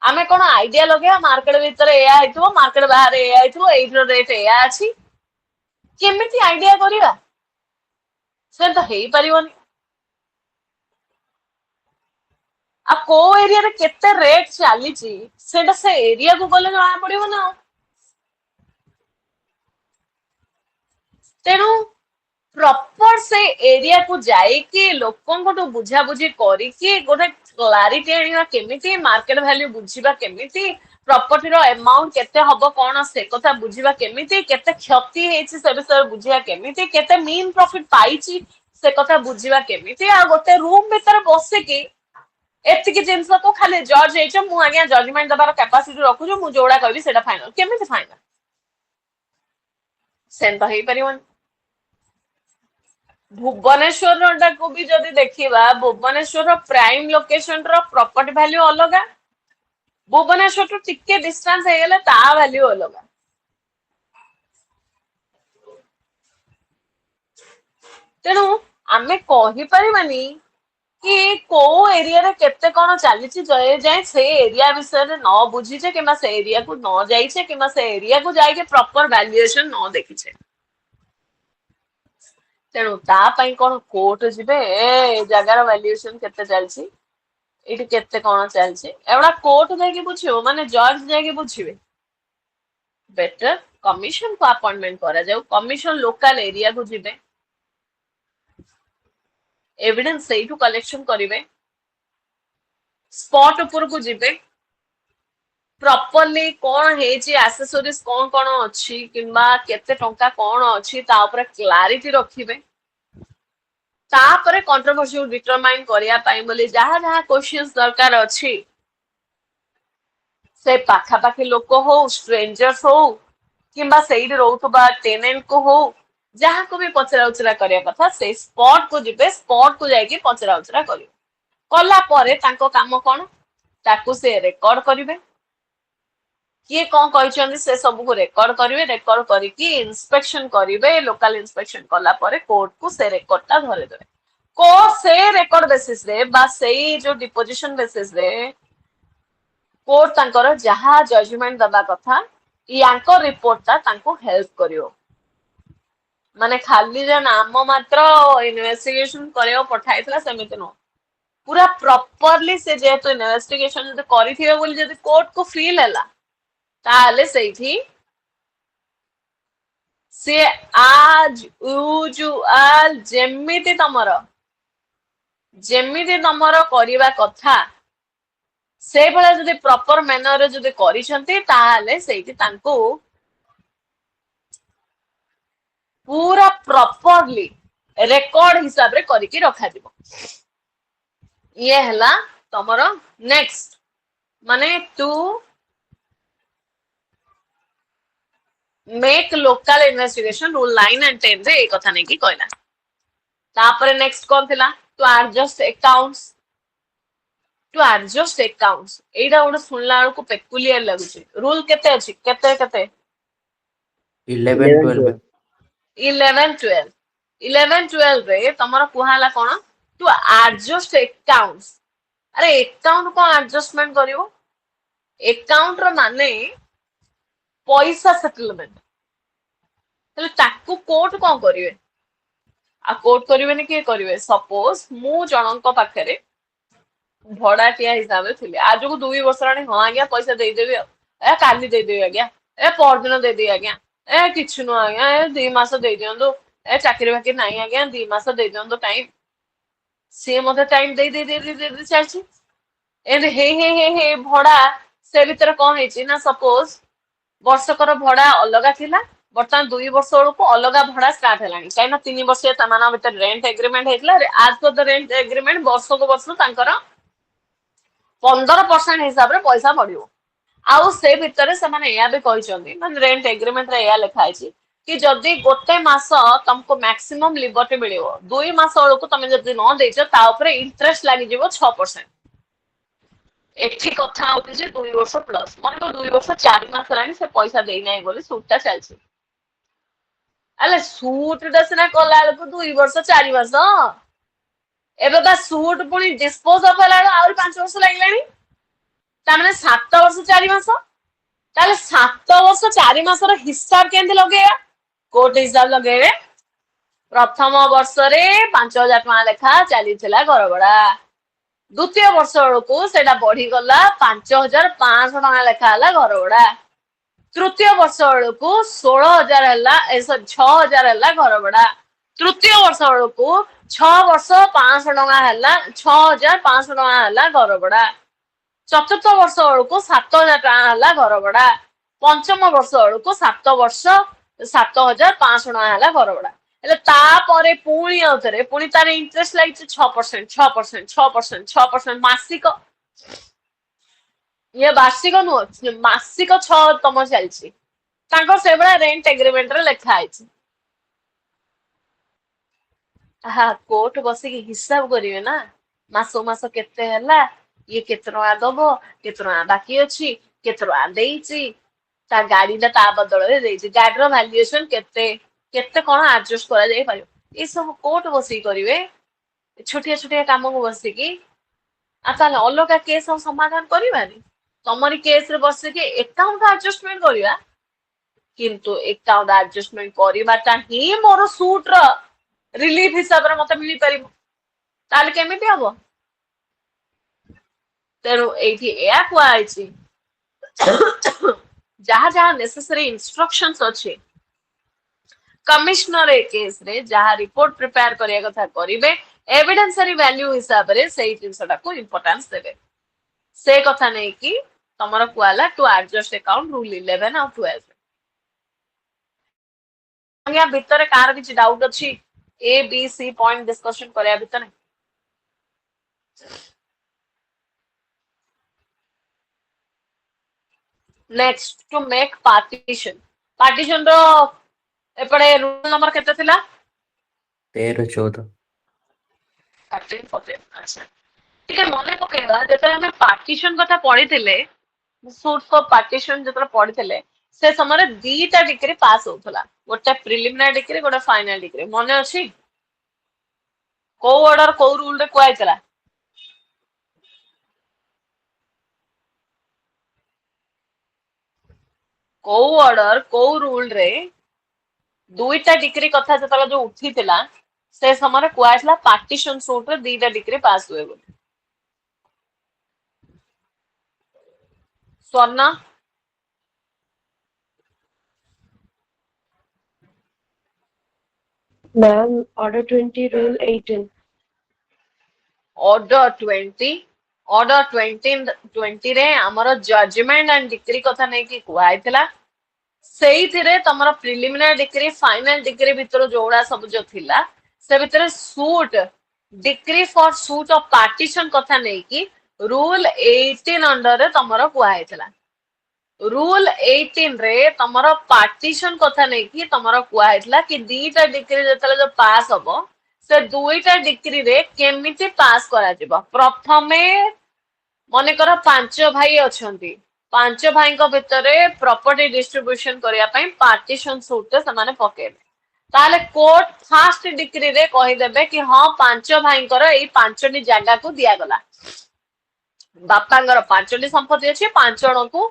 आमे कोन आइडिया लगे मार्केट भीतर एया हेतु मार्केट बाहर एया हेतु एइथरो रेट एया अछि केमिति आइडिया करिवा से तो हेई परिवनी आ को एरिया रे केते रेट चली छी सेटा से एरिया को गले जाना पड़िबो ना तेनु प्रॉपर से एरिया को जाई कि लोकन को तो बुझा बुझी करी कि गोटे क्लैरिटी आनिबा केमिति मार्केट वैल्यू बुझिबा केमिति प्रॉपर्टी रो अमाउंट केते हबो कोन से कथा बुझिबा केमिति केते क्षति हेछि से विषय बुझिया केमिति केते मीन प्रॉफिट पाइछि से कथा बुझिबा केमिति आ गोटे रूम भीतर बसे कि एतिकी जिंस को खाली जज हेछ मु आज्ञा जजमेंट दबार कैपेसिटी रखु जो मु जोड़ा कहबी सेटा फाइनल केमिति फाइनल सेंत हेई परिवन भुवनेश्वर को भी जदि देखिबा भुवनेश्वर प्राइम लोकेशन रो प्रॉपर्टी वैल्यू अलगा भुवनेश्वर तो टिके डिस्टेंस हे गेले ता वैल्यू अलगा तेनु आमे कहि परिबानी कि को एरिया रे केते कोन चली छी जय जाय से एरिया विषय रे न बुझी छे किबा से एरिया को न जाई छे किबा से एरिया को जाय के प्रॉपर वैल्यूएशन न देखि छे तेणु ता पई कोन कोर्ट जिबे ए जगार वैल्यूएशन केते चलछि एठी केते कोन चलछि एवडा कोर्ट जाके बुझियो माने जज जाके बुझिबे बेटर कमिशन को अपॉइंटमेंट करा जाऊ कमिशन लोकल एरिया को जिबे एविडेंस सेठू कलेक्शन करिवे स्पॉट ऊपर को जिबे प्रॉपर्ली कोन हेची एक्सेसरीज कोन कोन अछि किबा केते टंका कोन अछि ता ऊपर क्लैरिटी रखिबे ता परे कंट्रोवर्सी डिटरमाइन करिया पाई बोली जहा जहा क्वेश्चंस दरकार अछि से पाखा पाखी लोक हो स्ट्रेंजर्स हो किबा सेइड रहउतबा टेनेंट को हो जहा को भी पचरा उचरा करिया कथा से स्पॉट को जिबे स्पॉट को जाई कि पचरा उचरा करियो कला परे तांको काम कोन ताकू से रेकर्ड करिवे किए कौन कहते से सब को रेकर्ड करेंगे रेकर्ड करके इंस्पेक्शन करेंगे लोकल इंस्पेक्शन कला परे कोर्ट को से रेकर्डटा धरे देवे कोर्ट से रेकर्ड बेसिस रे बा सेई जो डिपोजिशन बेसिस रे कोर्ट तांकर जहा जजमेंट दबा कथा यांकर रिपोर्टटा तांको हेल्प करियो माने खाली जे नाम मात्र इन्वेस्टिगेशन करियो पठाइतला समिति नो पूरा प्रॉपर्ली से जेहेतु इन्वेस्टिगेशन जदि करिथिबे बोली जदि कोर्ट को फील हैला ताले सेठी से आज यूजुअल जेमिति तमर करिबा कथा से भला जदि प्रॉपर मैनर रे जदि करिसंती ताले सेठी तांको पूरा प्रॉपर्ली रेकॉर्ड हिसाब रे करिकि रखा दिबो ये हला तमर नेक्स्ट माने तू make local investigation rule 9 and 10 रे एक कथा नहीं की कहला तापर नेक्स्ट कौन थिला to adjust accounts Etah odd सुनला को पेकुलियर लागुची रूल केते अछि केते 11 12 11 12 रे तमरा कुहाला कोन टू एडजस्ट अकाउंट्स अरे अकाउंट को एडजस्टमेंट करिवो अकाउंट रो माने पैसा सेटलमेंट तले ताकू कोर्ट कोन करिवे आ कोर्ट करिवे ने के करिवे सपोज मु जनक पाखरे भड़ाटिया हिसाब रे थिले आज को 2 वर्ष रानी हां आज्ञा पैसा दे देबे ए काली दे देबे आज्ञा ए परदिन दे दे आज्ञा ए किछु न आज्ञा ए 2 मास दे दियंदो ए चाकरी बाकी नाही आज्ञा 2 मास दे दियंदो टाइम से मते टाइम दे चलछि एंड हे भड़ा से भीतर कोन हेछि ना सपोज वर्षकर भड़ा अलगा थिला बर्तमान 2 वर्ष को अलगा भड़ा स्टार्ट हेलानी काई ना 3 वर्ष तमाना भीतर रेंट एग्रीमेंट हेतला आज पर द रेंट एग्रीमेंट वर्ष को वर्ष तांकर 15% हिसाब रे पैसा बढ़ियो आउ से भीतर से माने या भी कहिसंदी माने रेंट एग्रीमेंट रे या लिखा आछि कि जदी गोटे मास तुमको मैक्सिमम लिबर्टी मिलियो 2 मास को तमे जदी न देछो ता ऊपर इंटरेस्ट लागि जेबो 6% एठी कथा होती जे 2 वर्ष प्लस मन तो 2 वर्ष 4 मास रानी से पैसा देई नै बोली सूटटा चलछि अले सूट दसना कला को 2 वर्ष 4 मास एबे बा सूट पुनी डिस्पोज ऑफ हला और 5 वर्ष लागलानी ता माने 7 वर्ष 4 मास ताले 7 वर्ष 4 मास रो हिसाब केंदे लगेया कोर्ट हिसाब लगेबे प्रथम वर्ष रे 5000 टका लेखा चली थिला घर बड़ा द्वितीय वर्ष को सेटा बढ़ी गला 5500 टका लेखा हला घर बड़ा तृतीय वर्ष को 16000 हला 6000 हला घर बड़ा तृतीय वर्ष को 6 वर्ष 500 टका हला 6500 टका हला घर बड़ा चतुर्थ वर्ष को 7000 टका हला घर बड़ा पंचम वर्ष को 7 वर्ष 7500 टका हला घर बड़ा એટલે તાપરે પૂણી આવતરે પૂણી તારે ઇન્ટરેસ્ટ લાગી 6% માસિક ये वार्षिक नुह मासिक 6 तम चलछि तांको सेबळा रेंट एग्रीमेंट रे लिखा आइछि हा कोर्ट बसी के हिसाब करिवे ना मासो मास केते हला ये केते टका दबो केते टका बाकी अछि केते टका देइछि ता गाड़ी दा ता बदल रे देइछि गाड़ी रो वैल्यूएशन केते केते कोन एडजस्ट करा जाय पारियो ए सब कोर्ट बसी करिवे छोटिया छोटिया काम को बसी की आता अलग केस हम समाधान करिवानी तमरी केस रे बसी के अकाउंट एडजस्टमेंट करिवा किंतु अकाउंट एडजस्टमेंट करिवाटा ही मोर सूट रो रिलीफ हिसाब रे मते मिली परिबो ताले केमिति हबो तेरो एठी एया को आइछि जहा जहा नेसेसरी इंस्ट्रक्शंस अछि कमिश्नर ए केस रे जहा रिपोर्ट प्रिपेयर करिया कथा करिवे एविडेंसरी वैल्यू हिसाब रे सेही जिंसटा को इंपोर्टेंस देबे से कथा नै कि तमरा कुआला टू एडजस्ट अकाउंट रूल 11 और 12 या भीतर कार किछ डाउट अछि A B C point discussion करिया भीतर नेक्स्ट टू मेक पार्टीशन रो एपड़े रूल नंबर केते थिला 13 14 13 14 अच्छा ଟିକେ ମନେ ପକେଇବା ଯେତେବେଳେ ଆମେ ପାର୍ଟିସନ କଥା ପଢିଥିଲେ, ସୁଟ୍ ଫର୍ ପାର୍ଟିସନ ଯେତେବେଳେ ପଢିଥିଲେ, ସେ ସମୟରେ ଦିଟା ଡିଗ୍ରୀ ପାସ୍ ହଉଥିଲା, ଗୋଟେ ପ୍ରିଲିମିନାରୀ ଡିଗ୍ରୀ, ଗୋଟେ ଫାଇନାଲ ଡିଗ୍ରୀ। ମନେ ଅଛି? କୋଉ ଅର୍ଡର କୋଉ ରୁଲ ରେ କୁହାଯାଇଥିଲା? କୋଉ ଅର୍ଡର କୋଉ ରୁଲ ରେ ଦୁଇଟା ଡିଗ୍ରୀ କଥା ଯେତେବେଳେ ଯୋଉ ଉଠିଥିଲା, ସେ ସମୟରେ କୁହାଯାଇଥିଲା ପାର୍ଟିସନ ସୁଟ୍ ରେ ଦିଟା ଡିଗ୍ରୀ ପାସ୍ ହୁଏ ବୋଲି। ସ୍ୱର୍ଣ୍ଣ Ma'am, Order 20, Rule 18. ऑर्डर 20 रे हमर जजमेंट एंड डिग्री कथा नहीं कि कुआइथिला। ସେଇଥିରେ ତମର ପ୍ରିଲିମିନାରୀ ଡିଗ୍ରୀ ଫାଇନାଲ ଡିଗ୍ରୀ ଭିତର ଯୋଉଡା ସବୁ ଯୋଉ ଥିଲା, ସେ ଭିତରେ suit decree for suit of partition କଥା ନେଇକି ରୁଲ 18 अंडर ତମର କୁହାଯାଇଥିଲା। ରୁଲ 18 ରେ ତମର ପାର୍ଟିସନ କଥା ନେଇକି ତମର କୁହାଯାଇଥିଲା କି ଦିଟା ଡିଗ୍ରୀ ଯେତେବେଳେ ଯୋଉ ପାସ୍ ହବ, ସେ ଦୁଇଟା ଡିଗ୍ରୀରେ କେମିତି ପାସ୍ କରାଯିବ। ପ୍ରଥମେ ମନେକର 5 ଭାଇ ଅଛନ୍ତି, 5 ଭାଇଙ୍କ ଭିତରେ ପ୍ରପର୍ଟି ଡିଷ୍ଟ୍ରିବ୍ୟୁशन କରିବା ପାଇଁ ପାର୍ଟିସନ ସୁଟ୍ ସେମାନେ ପକେଇବେ। ତାହେଲେ କୋର୍ଟ ଫାଷ୍ଟ ଡିଗ୍ରୀରେ କହିଦେବେ କି ହଁ 5 ଭାଇଙ୍କର ଏଇ 5ଟି ଜାଗାକୁ ଦିଆଗଲା। ବାପାଙ୍କର 5ଟି ସମ୍ପତ୍ତି ଅଛି, 5 ଜଣଙ୍କୁ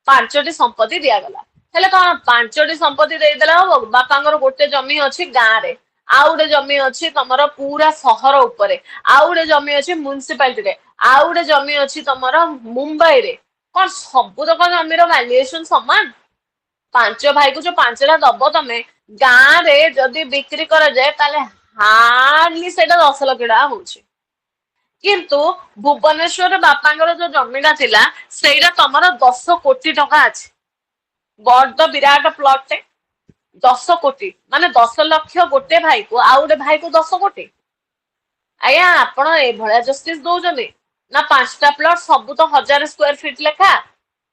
5ଟି ସମ୍ପତ୍ତି ଦିଆଗଲା। ହେଲେ କଣ 5ଟି ସମ୍ପତ୍ତି ଦେଇଦେଲେ ହବ? ବାପାଙ୍କର ଗୋଟେ ଜମି ଅଛି ଗାଁରେ, ଆଉ ଗୋଟେ ଜମି ଅଛି ତମର ପୁରା ସହର ଉପରେ, ଆଉ ଗୋଟେ ଜମି ଅଛି ମ୍ୟୁନିସିପାଲିଟିରେ, ଆଉ ଗୋଟେ ଜମି ଅଛି ତମର ମୁମ୍ବାଇରେ। କଣ ସବୁତକ ଜମିର ଭ୍ୟାଲୁଏସନ ସମାନ? 5 ଭାଇକୁ ଯୋଉ 5ଟା ଦବ ତମେ ଗାଁରେ ଯଦି ବିକ୍ରି କରାଯାଏ, ତାହେଲେ ହାର୍ଡଲି ସେଇଟା 10 ଲକ୍ଷ ଟଙ୍କା ହଉଛି। କିନ୍ତୁ ଭୁବନେଶ୍ୱରରେ ବାପାଙ୍କର ଯୋଉ ଜମିଟା ଥିଲା, ସେଇଟା ତମର 10 କୋଟି ଟଙ୍କା ଅଛି। ବଡ ବିରାଟ ପ୍ଲଟଟେ, 10 କୋଟି ମାନେ 10 ଲକ୍ଷ ଗୋଟେ ଭାଇକୁ, ଆଉ ଗୋଟେ ଭାଇକୁ 10 କୋଟି। ଆଜ୍ଞା ଆପଣ ଏଭଳିଆ ଜଷ୍ଟିସ ଦଉଛନ୍ତି ନା? 5ଟା ପ୍ଲଟ ସବୁ ତ 1000 ସ୍କ୍ୱାର ଫିଟ ଲେଖା,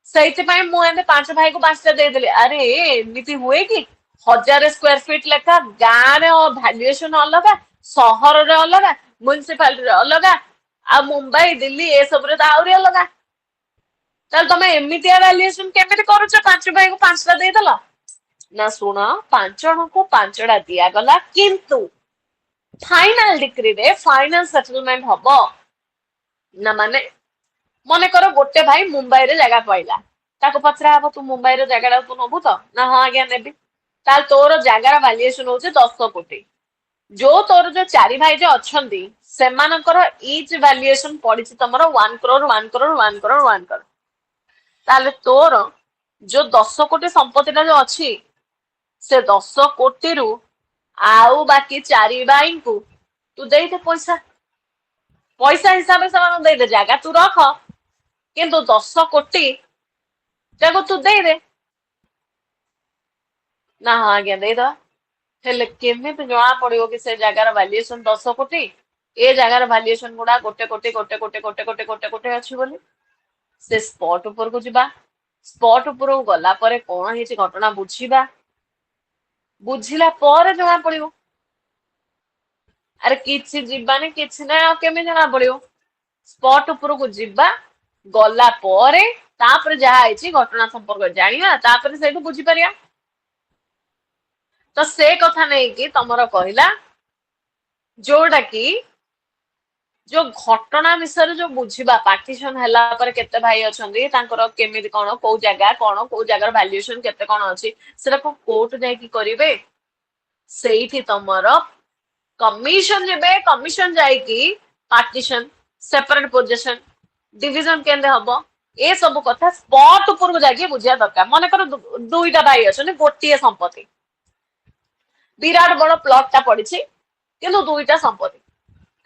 ସେଇଥିପାଇଁ ମୁଁ ଏମିତି 5 ଭାଇକୁ 5ଟା ଦେଇଦେଲି। ଆରେ ଏମିତି ହୁଏ କି? 1000 ସ୍କ୍ୱାର ଫିଟ ଲେଖା ଗାଁରେ ଭ୍ୟାଲୁଏସନ ଅଲଗା, ସହରରେ ଅଲଗା, ମ୍ୟୁନିସିପାଲିଟିରେ ଅଲଗା, ଆଉ ମୁମ୍ବାଇ ଦିଲ୍ଲୀ ଏସବୁରେ ତ ଆହୁରି ଅଲଗା। ତାହେଲେ ତମେ ଏମିତିଆ ଭ୍ୟାଲୁଏସନ କେମିତି କରୁଛ? 5 ଭାଇକୁ 5ଟା ଦେଇଦେଲ ନା? ଶୁଣ, 5 ଜଣଙ୍କୁ 5ଟା ଦିଆଗଲା, କିନ୍ତୁ फाइनल डिग्री रे फाइनल सेटलमेंट हबो ना। माने मने करो गोटे भाई मुंबई रे जगह पाइला, ताको पचरा हबो तू मुंबई रे जगह तू नबु तो ना? हां आज्ञा नेबी। ताल तोर जगार वैल्यूएशन होचे 10 कोटी। जो तोर जो चारि भाई जो अछंती सेमानकर ईच वैल्यूएशन पडिछि तमरो 1 करोड़ 1 करोड़ 1 करोड़ 1 करोड़। ताले तोर जो 10 कोटी संपत्तिटा जो अछि, से 10 कोटी रु आउ बाकी 4 भाई को तू दे दे पैसा। पैसा हिसाब से दे दे, जगह तू रख, किंतु 10 कोटी जाको तू दे दे ना? हाँ आज्ञा दे दो। हेले केमिति जଣା पड़ियो कि से जगार वैल्यूएशन 10 कोटी, ए जगार वैल्यूएशन गुडा गोटे कोटी गोटे कोटी गोटे कोटी गोटे कोटी अछि बोली। से स्पॉट ऊपर को जिबा, स्पॉट ऊपर को गला परे कोन हेछि घटना बुझिबा, बुझिला पर जଣା पड़ियो। अरे किछि जिबानी किछि ना, केमे जଣା पड़ियो? स्पॉट ऊपर को जिबा, गला परे तापर जहा हेछि घटना संपर्क जानिया, तापर सेठु बुझि परिया। तो से कथा नहीं कि तमरो कहिला जोड़ा कि जो घटना विषय जो बुझिबा, पार्टीशन हला पर केते भाई अछंदी, तांकर केमिति कोन को जगह वैल्यूएशन केते कोन अछि, सेटा को कोर्ट जाय कि करिवे। सेठी तमरो कमीशन जेबे, कमीशन जाय कि पार्टीशन सेपरेट पोजीशन डिवीजन केंदे हबो, ए सब कथा स्पॉट ऊपर को जाके बुझिया दरकार। मने करो दुईटा भाई अछन, गोटिए संपत्ति, विराट बड़ प्लॉटटा पडिछि, किंतु दुईटा संपत्ति,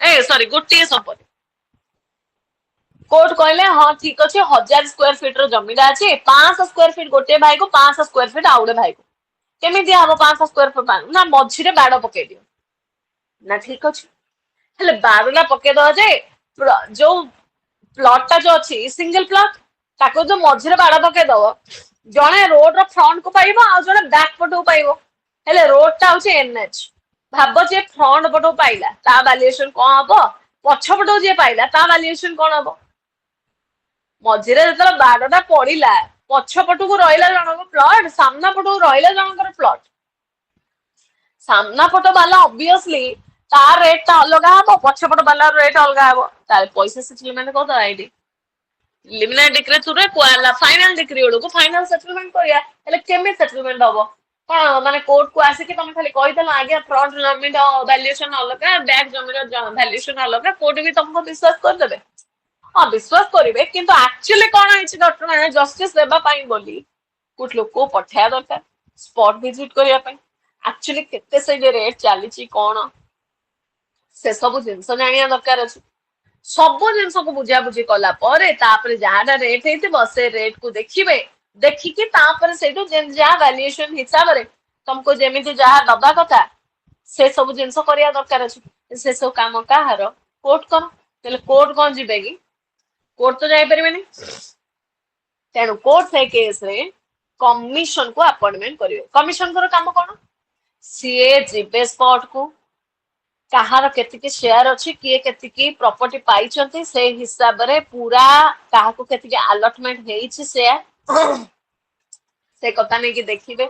ए सॉरी गोटिए संपत्ति। कोर्ट कहले हाँ ठीक अच्छे, 1000 स्क्वायर फीट रो जमीटा अछि, 500 स्क्वायर फीट गोटे भाई को, 500 स्क्वायर फीट आउडे भाई को। केमी दिया हबो 500 स्क्वायर फीट ना? मझिरे बाड़ पके दियो ना? ठीक अछि। हेले बाड़ला पके दो जे जो प्लॉटटा जो अछि सिंगल प्लॉट, ताको जो मझिरे बाड़ पके दो, जणे रोड रो फ्रंट को पाइबो आ जणे बैक पटो पाइबो। हेले रोड टा होछि एनएच, भाबो जे फ्रंट पटो पाइला ता वैल्यूएशन कोन हबो? ପଛପଟକୁ ଯିଏ ପାଇଲା ତା valuation କଣ ହବ? ମଝିରେ ଯେତେବେଳେ ବାଡଟା ପଡିଲା ପଛପଟକୁ ରହିଲା ଜଣଙ୍କ ପ୍ଲଟ, ସାମ୍ନା ପଟକୁ ରହିଲା ଜଣଙ୍କର ପ୍ଲଟ। ସାମ୍ନା ପଟ ବାଲା ଅବଭିୟସଲି ତା ରେଟ୍ ଟା ଅଲଗା ହବ, ପଛପଟ ବାଲା ରେଟ୍ ଅଲଗା ହବ। ତାହେଲେ ପଇସା ସେଟଲମେଣ୍ଟ କରିଦବା ଏଇଠି। ପ୍ରିଲିମିନାରୀ ଡିକ୍ରି ଥ୍ରୁରେ କୁହାହେଲା ଫାଇନାଲ ଡିକ୍ରି ବେଳକୁ ଫାଇନାଲ ସେଟଲମେଣ୍ଟ କରିବା। ହେଲେ କେମିତି ସେଟଲମେଣ୍ଟ ହବ? କଣ ମାନେ କୋର୍ଟ କୁ ଆସିକି ତମେ ଖାଲି କହିଦେଲ ଆଜ୍ଞା ଫ୍ରଣ୍ଟ ଜମିର ଭ୍ୟାଲୁଏସନ ଅଲଗା, ବ୍ୟାକ୍ ଜମିର ଭ୍ୟାଲୁଏସନ ଅଲଗା, କୋର୍ଟ ବି ତମକୁ ବିଶ୍ୱାସ କରିଦେବେ? ହଁ ବିଶ୍ୱାସ କରିବେ, କିନ୍ତୁ ଆକ୍ଚୁଆଲି କଣ ହେଇଛି ଡକ୍ଟର ମାନେ ଜଷ୍ଟିସ ଦେବା ପାଇଁ ବୋଲି କୋର୍ଟ ଲୋକକୁ ପଠେଇବା ଦରକାର ସ୍ପଟ ଭିଜିଟ କରିବା ପାଇଁ। ଆକ୍ଚୁଆଲି କେତେ ସେଇଠି ରେଟ୍ ଚାଲିଛି କଣ ସେ ସବୁ ଜିନିଷ ଜାଣିବା ଦରକାର ଅଛି। ସବୁ ଜିନିଷକୁ ବୁଝାବୁଝି କଲା ପରେ ତାପରେ ଯାହାଟା ରେଟ୍ ହେଇଥିବ ସେ ରେଟ୍ କୁ ଦେଖିବେ। ଦେଖିକି ତାପରେ ସେଇଠୁ ଯାହା ଭ୍ୟାଲୁଏସନ ହିସାବରେ ତମକୁ ଯେମିତି ଯାହା ଦବା କଥା ସେ ସବୁ ଜିନିଷ କରିବା ଦରକାର ଅଛି। ସେ ସବୁ କାମ କାହାର? କୋର୍ଟ କର। ତାହେଲେ କୋର୍ଟ କଣ ଯିବେ କି? କୋର୍ଟ ତ ଯାଇପାରିବେନି। ତେଣୁ କୋର୍ଟ ସେ କେସରେ କମିଶନ କୁ ଆପଏଣ୍ଟମେଣ୍ଟ କରିବେ। କମିଶନଙ୍କର କାମ କଣ? ସିଏ ଯିବେ ସ୍ପଟ କୁ, କାହାର କେତିକି ସେୟାର ଅଛି, କିଏ କେତିକି ପ୍ରପର୍ଟି ପାଇଛନ୍ତି, ସେଇ ହିସାବରେ ପୁରା କାହାକୁ କେତିକି ଆଲଟମେଣ୍ଟ ହେଇଛି ସେୟାର ସେ କଥା ନେଇକି ଦେଖିବେ।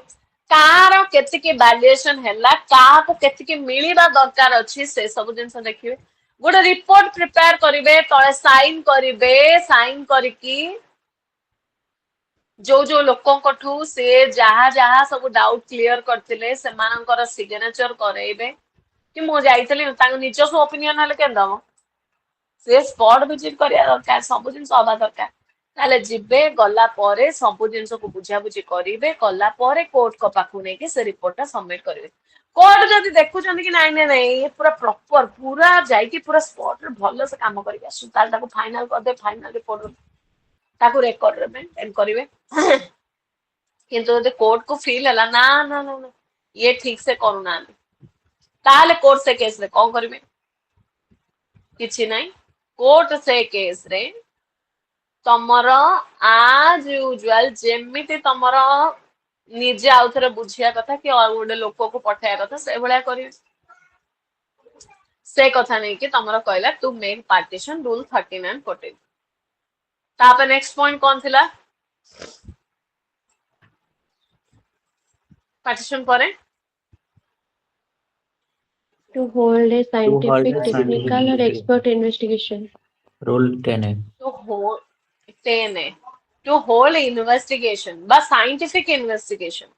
କାହାର କେତିକି ଭ୍ୟାଲୁଏସନ ହେଲା, କାହାକୁ କେତିକି ମିଳିବା ଦରକାର ଅଛି ସେ ସବୁ ଜିନିଷ ଦେଖିବେ। ଗୋଟେ ରିପୋର୍ଟ ପ୍ରିପେୟାର କରିବେ, ତଳେ ସାଇନ କରିବେ। ସାଇନ କରିକି ଯୋଉ ଲୋକଙ୍କଠୁ ସେ ଯାହା ଯାହା ସବୁ ଡାଉଟ କ୍ଲିୟର କରିଥିଲେ ସେମାନଙ୍କର ସିଗ୍ନେଚର କରେଇବେ। କି ମୁଁ ଯାଇଥିଲି ତାଙ୍କ ନିଜସ୍ୱ ଓପିନିଅନ ହେଲେ କେମିତି ହବ? ସେ ସ୍ପଟ ଭିଜିଟ କରିବା ଦରକାର, ସବୁ ଜିନିଷ ହବା ଦରକାର। ତାହେଲେ ଯିବେ, ଗଲା ପରେ ସବୁ ଜିନିଷକୁ ବୁଝାବୁଝି କରିବେ, କଲା ପରେ କୋର୍ଟଙ୍କ ପାଖକୁ ନେଇକି ସେ ରିପୋର୍ଟ ଟା ସବମିଟ କରିବେ। କୋର୍ଟ ଯଦି ଦେଖୁଛନ୍ତି କି ନାଇଁ ନାଇଁ ନାଇଁ ଇଏ ପୁରା ପ୍ରପର ପୁରା ଯାଇକି ପୁରା ସ୍ପଟରେ ଭଲ ସେ କାମ କରିକି ଆସୁ, ତାହେଲେ ତାକୁ ଫାଇନାଲ କରିଦେବେ। ଫାଇନାଲ ରିପୋର୍ଟ ତାକୁ ରେକର୍ଡରେ ମେଣ୍ଟେନ କରିବେ। କିନ୍ତୁ ଯଦି କୋର୍ଟ କୁ ଫିଲ୍ ହେଲା ନା ନା ନା ନା ଇଏ ଠିକ ସେ କରୁନାହାନ୍ତି, ତାହେଲେ କୋର୍ଟ ସେ କେସରେ କଣ କରିବେ? କିଛି ନାହିଁ। କୋର୍ଟ ସେ କେସରେ ତମର ଆଜ ୟୁଜୁଆଲ ଯେମିତି ତମର ନିଜେ ଆଉ ଥରେ ବୁଝିବା କଥା କି ଆଉ ଗୋଟେ ଲୋକକୁ ପଠେଇବା କଥା ସେଇଭଳିଆ କରିବେ। ସେ କଥା ନେଇକି ତମର କହିଲା two make partition rule 13 and 14। ତାପରେ ନେକ୍ସଟ ପଏଣ୍ଟ କଣ ଥିଲା? ପାର୍ଟିସନ ପରେ To hold a To hold scientific, a scientific technical, or expert investigation. Rule 10A. to hold 10A to hold investigation বা সাইন্টিফিক ইনভেস্টিগেশন।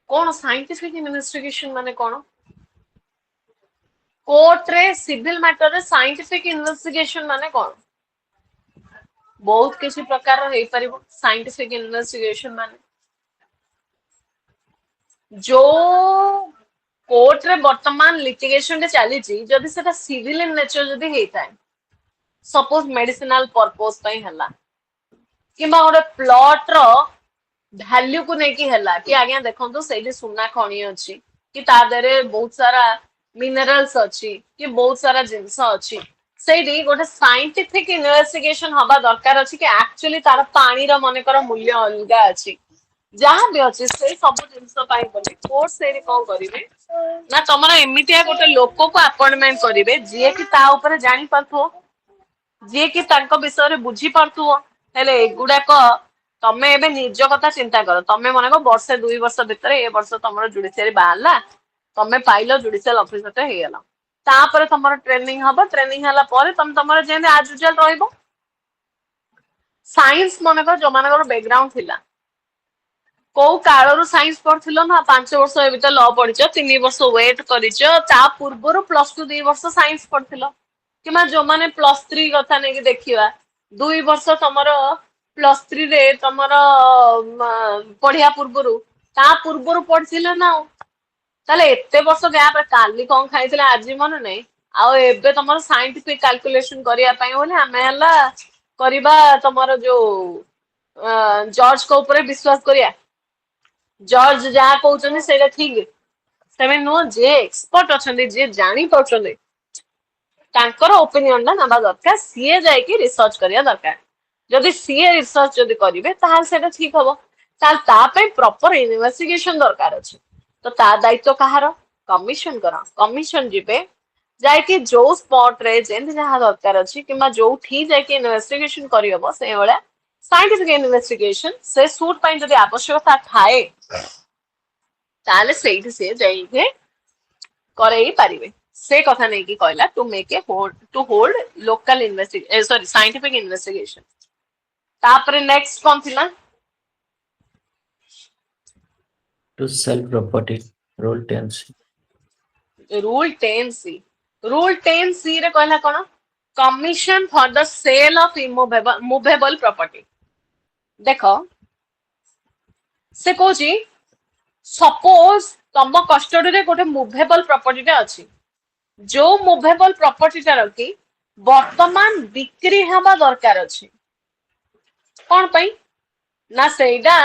কোন সাইন্টিফিক ইনভেস্টিগেশন মানে কোন? কোর্টরে civil ম্যাଟরে scientific investigation মানে কোন? ବହୁତ କିଛି ପ୍ରକାର ହେଇପାରିବ ସାଇଣ୍ଟିଫିକ ଇନଭେଷ୍ଟିଗେସନ ମାନେ। ଯୋଉ କୋର୍ଟରେ ବର୍ତ୍ତମାନ ଲିଟିଗେସନ ଟେ ଚାଲିଛି ଯଦି ସେଟା ସିଭିଲ ଇନ ନେଚର ଯଦି ହେଇଥାଏ, ସପୋଜ ମେଡିସିନାଲ ପର୍ପୋଜ ପାଇଁ ହେଲା, କିମ୍ବା ଗୋଟେ ପ୍ଲଟ ର ଭ୍ୟାଲ୍ୟୁ କୁ ନେଇକି ହେଲା କି ଆଜ୍ଞା ଦେଖନ୍ତୁ ସେଇଠି ସୁନା ଖଣି ଅଛି, କି ତା ଦେହରେ ବହୁତ ସାରା ମିନେରାଲ୍ସ ଅଛି, କି ବହୁତ ସାରା ଜିନିଷ ଅଛି, ସେଇଠି ଗୋଟେ ସାଇଣ୍ଟିଫିକ ଇନଭେଷ୍ଟିଗେସନ ହବା ଦରକାର ଅଛି କି ଆକ୍ଚୁଆଲି ତାର ପାଣିର ମନେକର ମୂଲ୍ୟ ଅଲଗା ଅଛି, ଯାହା ବି ଅଛି ସେଇ ସବୁ ଜିନିଷ ପାଇଁ ବୋଲି କୋର୍ଟ ସେଇଠି କଣ କରିବେ ନା ତମର ଏମିତିଆ ଗୋଟେ ଲୋକକୁ ଆପଏଣ୍ଟମେଣ୍ଟ କରିବେ ଯିଏ କି ତା ଉପରେ ଜାଣିପାରୁଥିବ, ଯିଏ କି ତାଙ୍କ ବିଷୟରେ ବୁଝିପାରୁଥିବ। ହେଲେ ଏଗୁଡାକ ତମେ ଏବେ ନିଜ କଥା ଚିନ୍ତା କର। ତମେ ମନେକର ବର୍ଷେ 2 ବର୍ଷ ଭିତରେ ଏ ବର୍ଷ ତମର ଜୁଡିସିଆରୀ ବାହାରିଲା, ତମେ ପାଇଲ ଜୁଡିସିଆଲ ଅଫିସରଟେ ହେଇଗଲ, ତାପରେ ତମର ଟ୍ରେନିଂ ହବ। ଟ୍ରେନିଂ ହେଲା ପରେ ତମେ ତମର ଯେମିତି ଆଜ ୟୁଜୁଆଲ ରହିବ। ସାଇନ୍ସ ମନେକର ଯୋଉମାନଙ୍କର ବ୍ୟାକଗ୍ରାଉଣ୍ଡ ଥିଲା, କୋଉ କାଳରୁ ସାଇନ୍ସ ପଢୁଥିଲ ନା 5 ବର୍ଷ ଏ ଭିତରେ ଲ ପଢିଛ, 3 ବର୍ଷ ୱେଟ କରିଛ, ତା ପୂର୍ବରୁ +2 2 ବର୍ଷ ସାଇନ୍ସ ପଢିଥିଲ, କିମ୍ବା ଯୋଉମାନେ +3 କଥା ନେଇକି ଦେଖିବା 2 ବର୍ଷ ତମର +3 ରେ ତମର ପଢିବା ପୂର୍ବରୁ ତା ପୂର୍ବରୁ ପଢିଥିଲ ନା ଆଉ। ତାହେଲେ ଏତେ ବର୍ଷ ଗ୍ୟାପ କାଲି କଣ ଖାଇଥିଲେ ଆଜି ମନେ ନାହିଁ, ଆଉ ଏବେ ତମର ସାଇଣ୍ଟିଫିକ କାଲକୁଲେସନ କରିବା ପାଇଁ ବୋଲି ଆମେ ହେଲା କରିବା ତମର ଯୋଉ ଜଜଙ୍କ ଉପରେ ବିଶ୍ୱାସ କରିବା, ଜଜ ଯାହା କହୁଛନ୍ତି ସେଇଟା ଠିକ ସେମିତି ନୁହଁ। ଯିଏ ଏକ୍ସପର୍ଟ ଅଛନ୍ତି, ଯିଏ ଜାଣିପାରୁଛନ୍ତି, ତାଙ୍କର ଓପିନିଅନ ଟା ନେବା ଦରକାର। ସିଏ ଯାଇକି ରିସର୍ଚ୍ଚ କରିବା ଦରକାର। ଯଦି ସିଏ ରିସର୍ଚ୍ଚ ଯଦି କରିବେ ତାହେଲେ ସେଇଟା ଠିକ ହବ। ତାହେଲେ ତା ପାଇଁ ପ୍ରପର ଇନଭେଷ୍ଟିଗେସନ ଦରକାର ଅଛି। ତ ତା ଦାୟିତ୍ୱ କାହାର? କମିଶନଙ୍କର। କମିଶନ ଯିବେ, जाके जो स्पॉट रे जेंति जहाँ दरकार अछि किंबा जोठी जाके इन्वेस्टिगेशन करियबो से वाला साइंटिफिक इन्वेस्टिगेशन से सूट ପାଇଁ ଯଦି आवश्यकता थाए ताले ସେଇଠି से जाइके करेई पारिबे से कथा नहीं कि कहला to make a hold local investigation sorry scientific investigation तापर नेक्स्ट कौन थिला To sell property. Rule 10C. Rule 10C rule 10C रे कहला कोन commission for the sale of movable property देखो से कोजी सपोज तम कस्टडी रे गोटे मूवेबल प्रॉपर्टी टा अछि जो मूवेबल प्रॉपर्टी टा रखी वर्तमान बिक्री हवा दरकार अछि कोन पई ना सेडा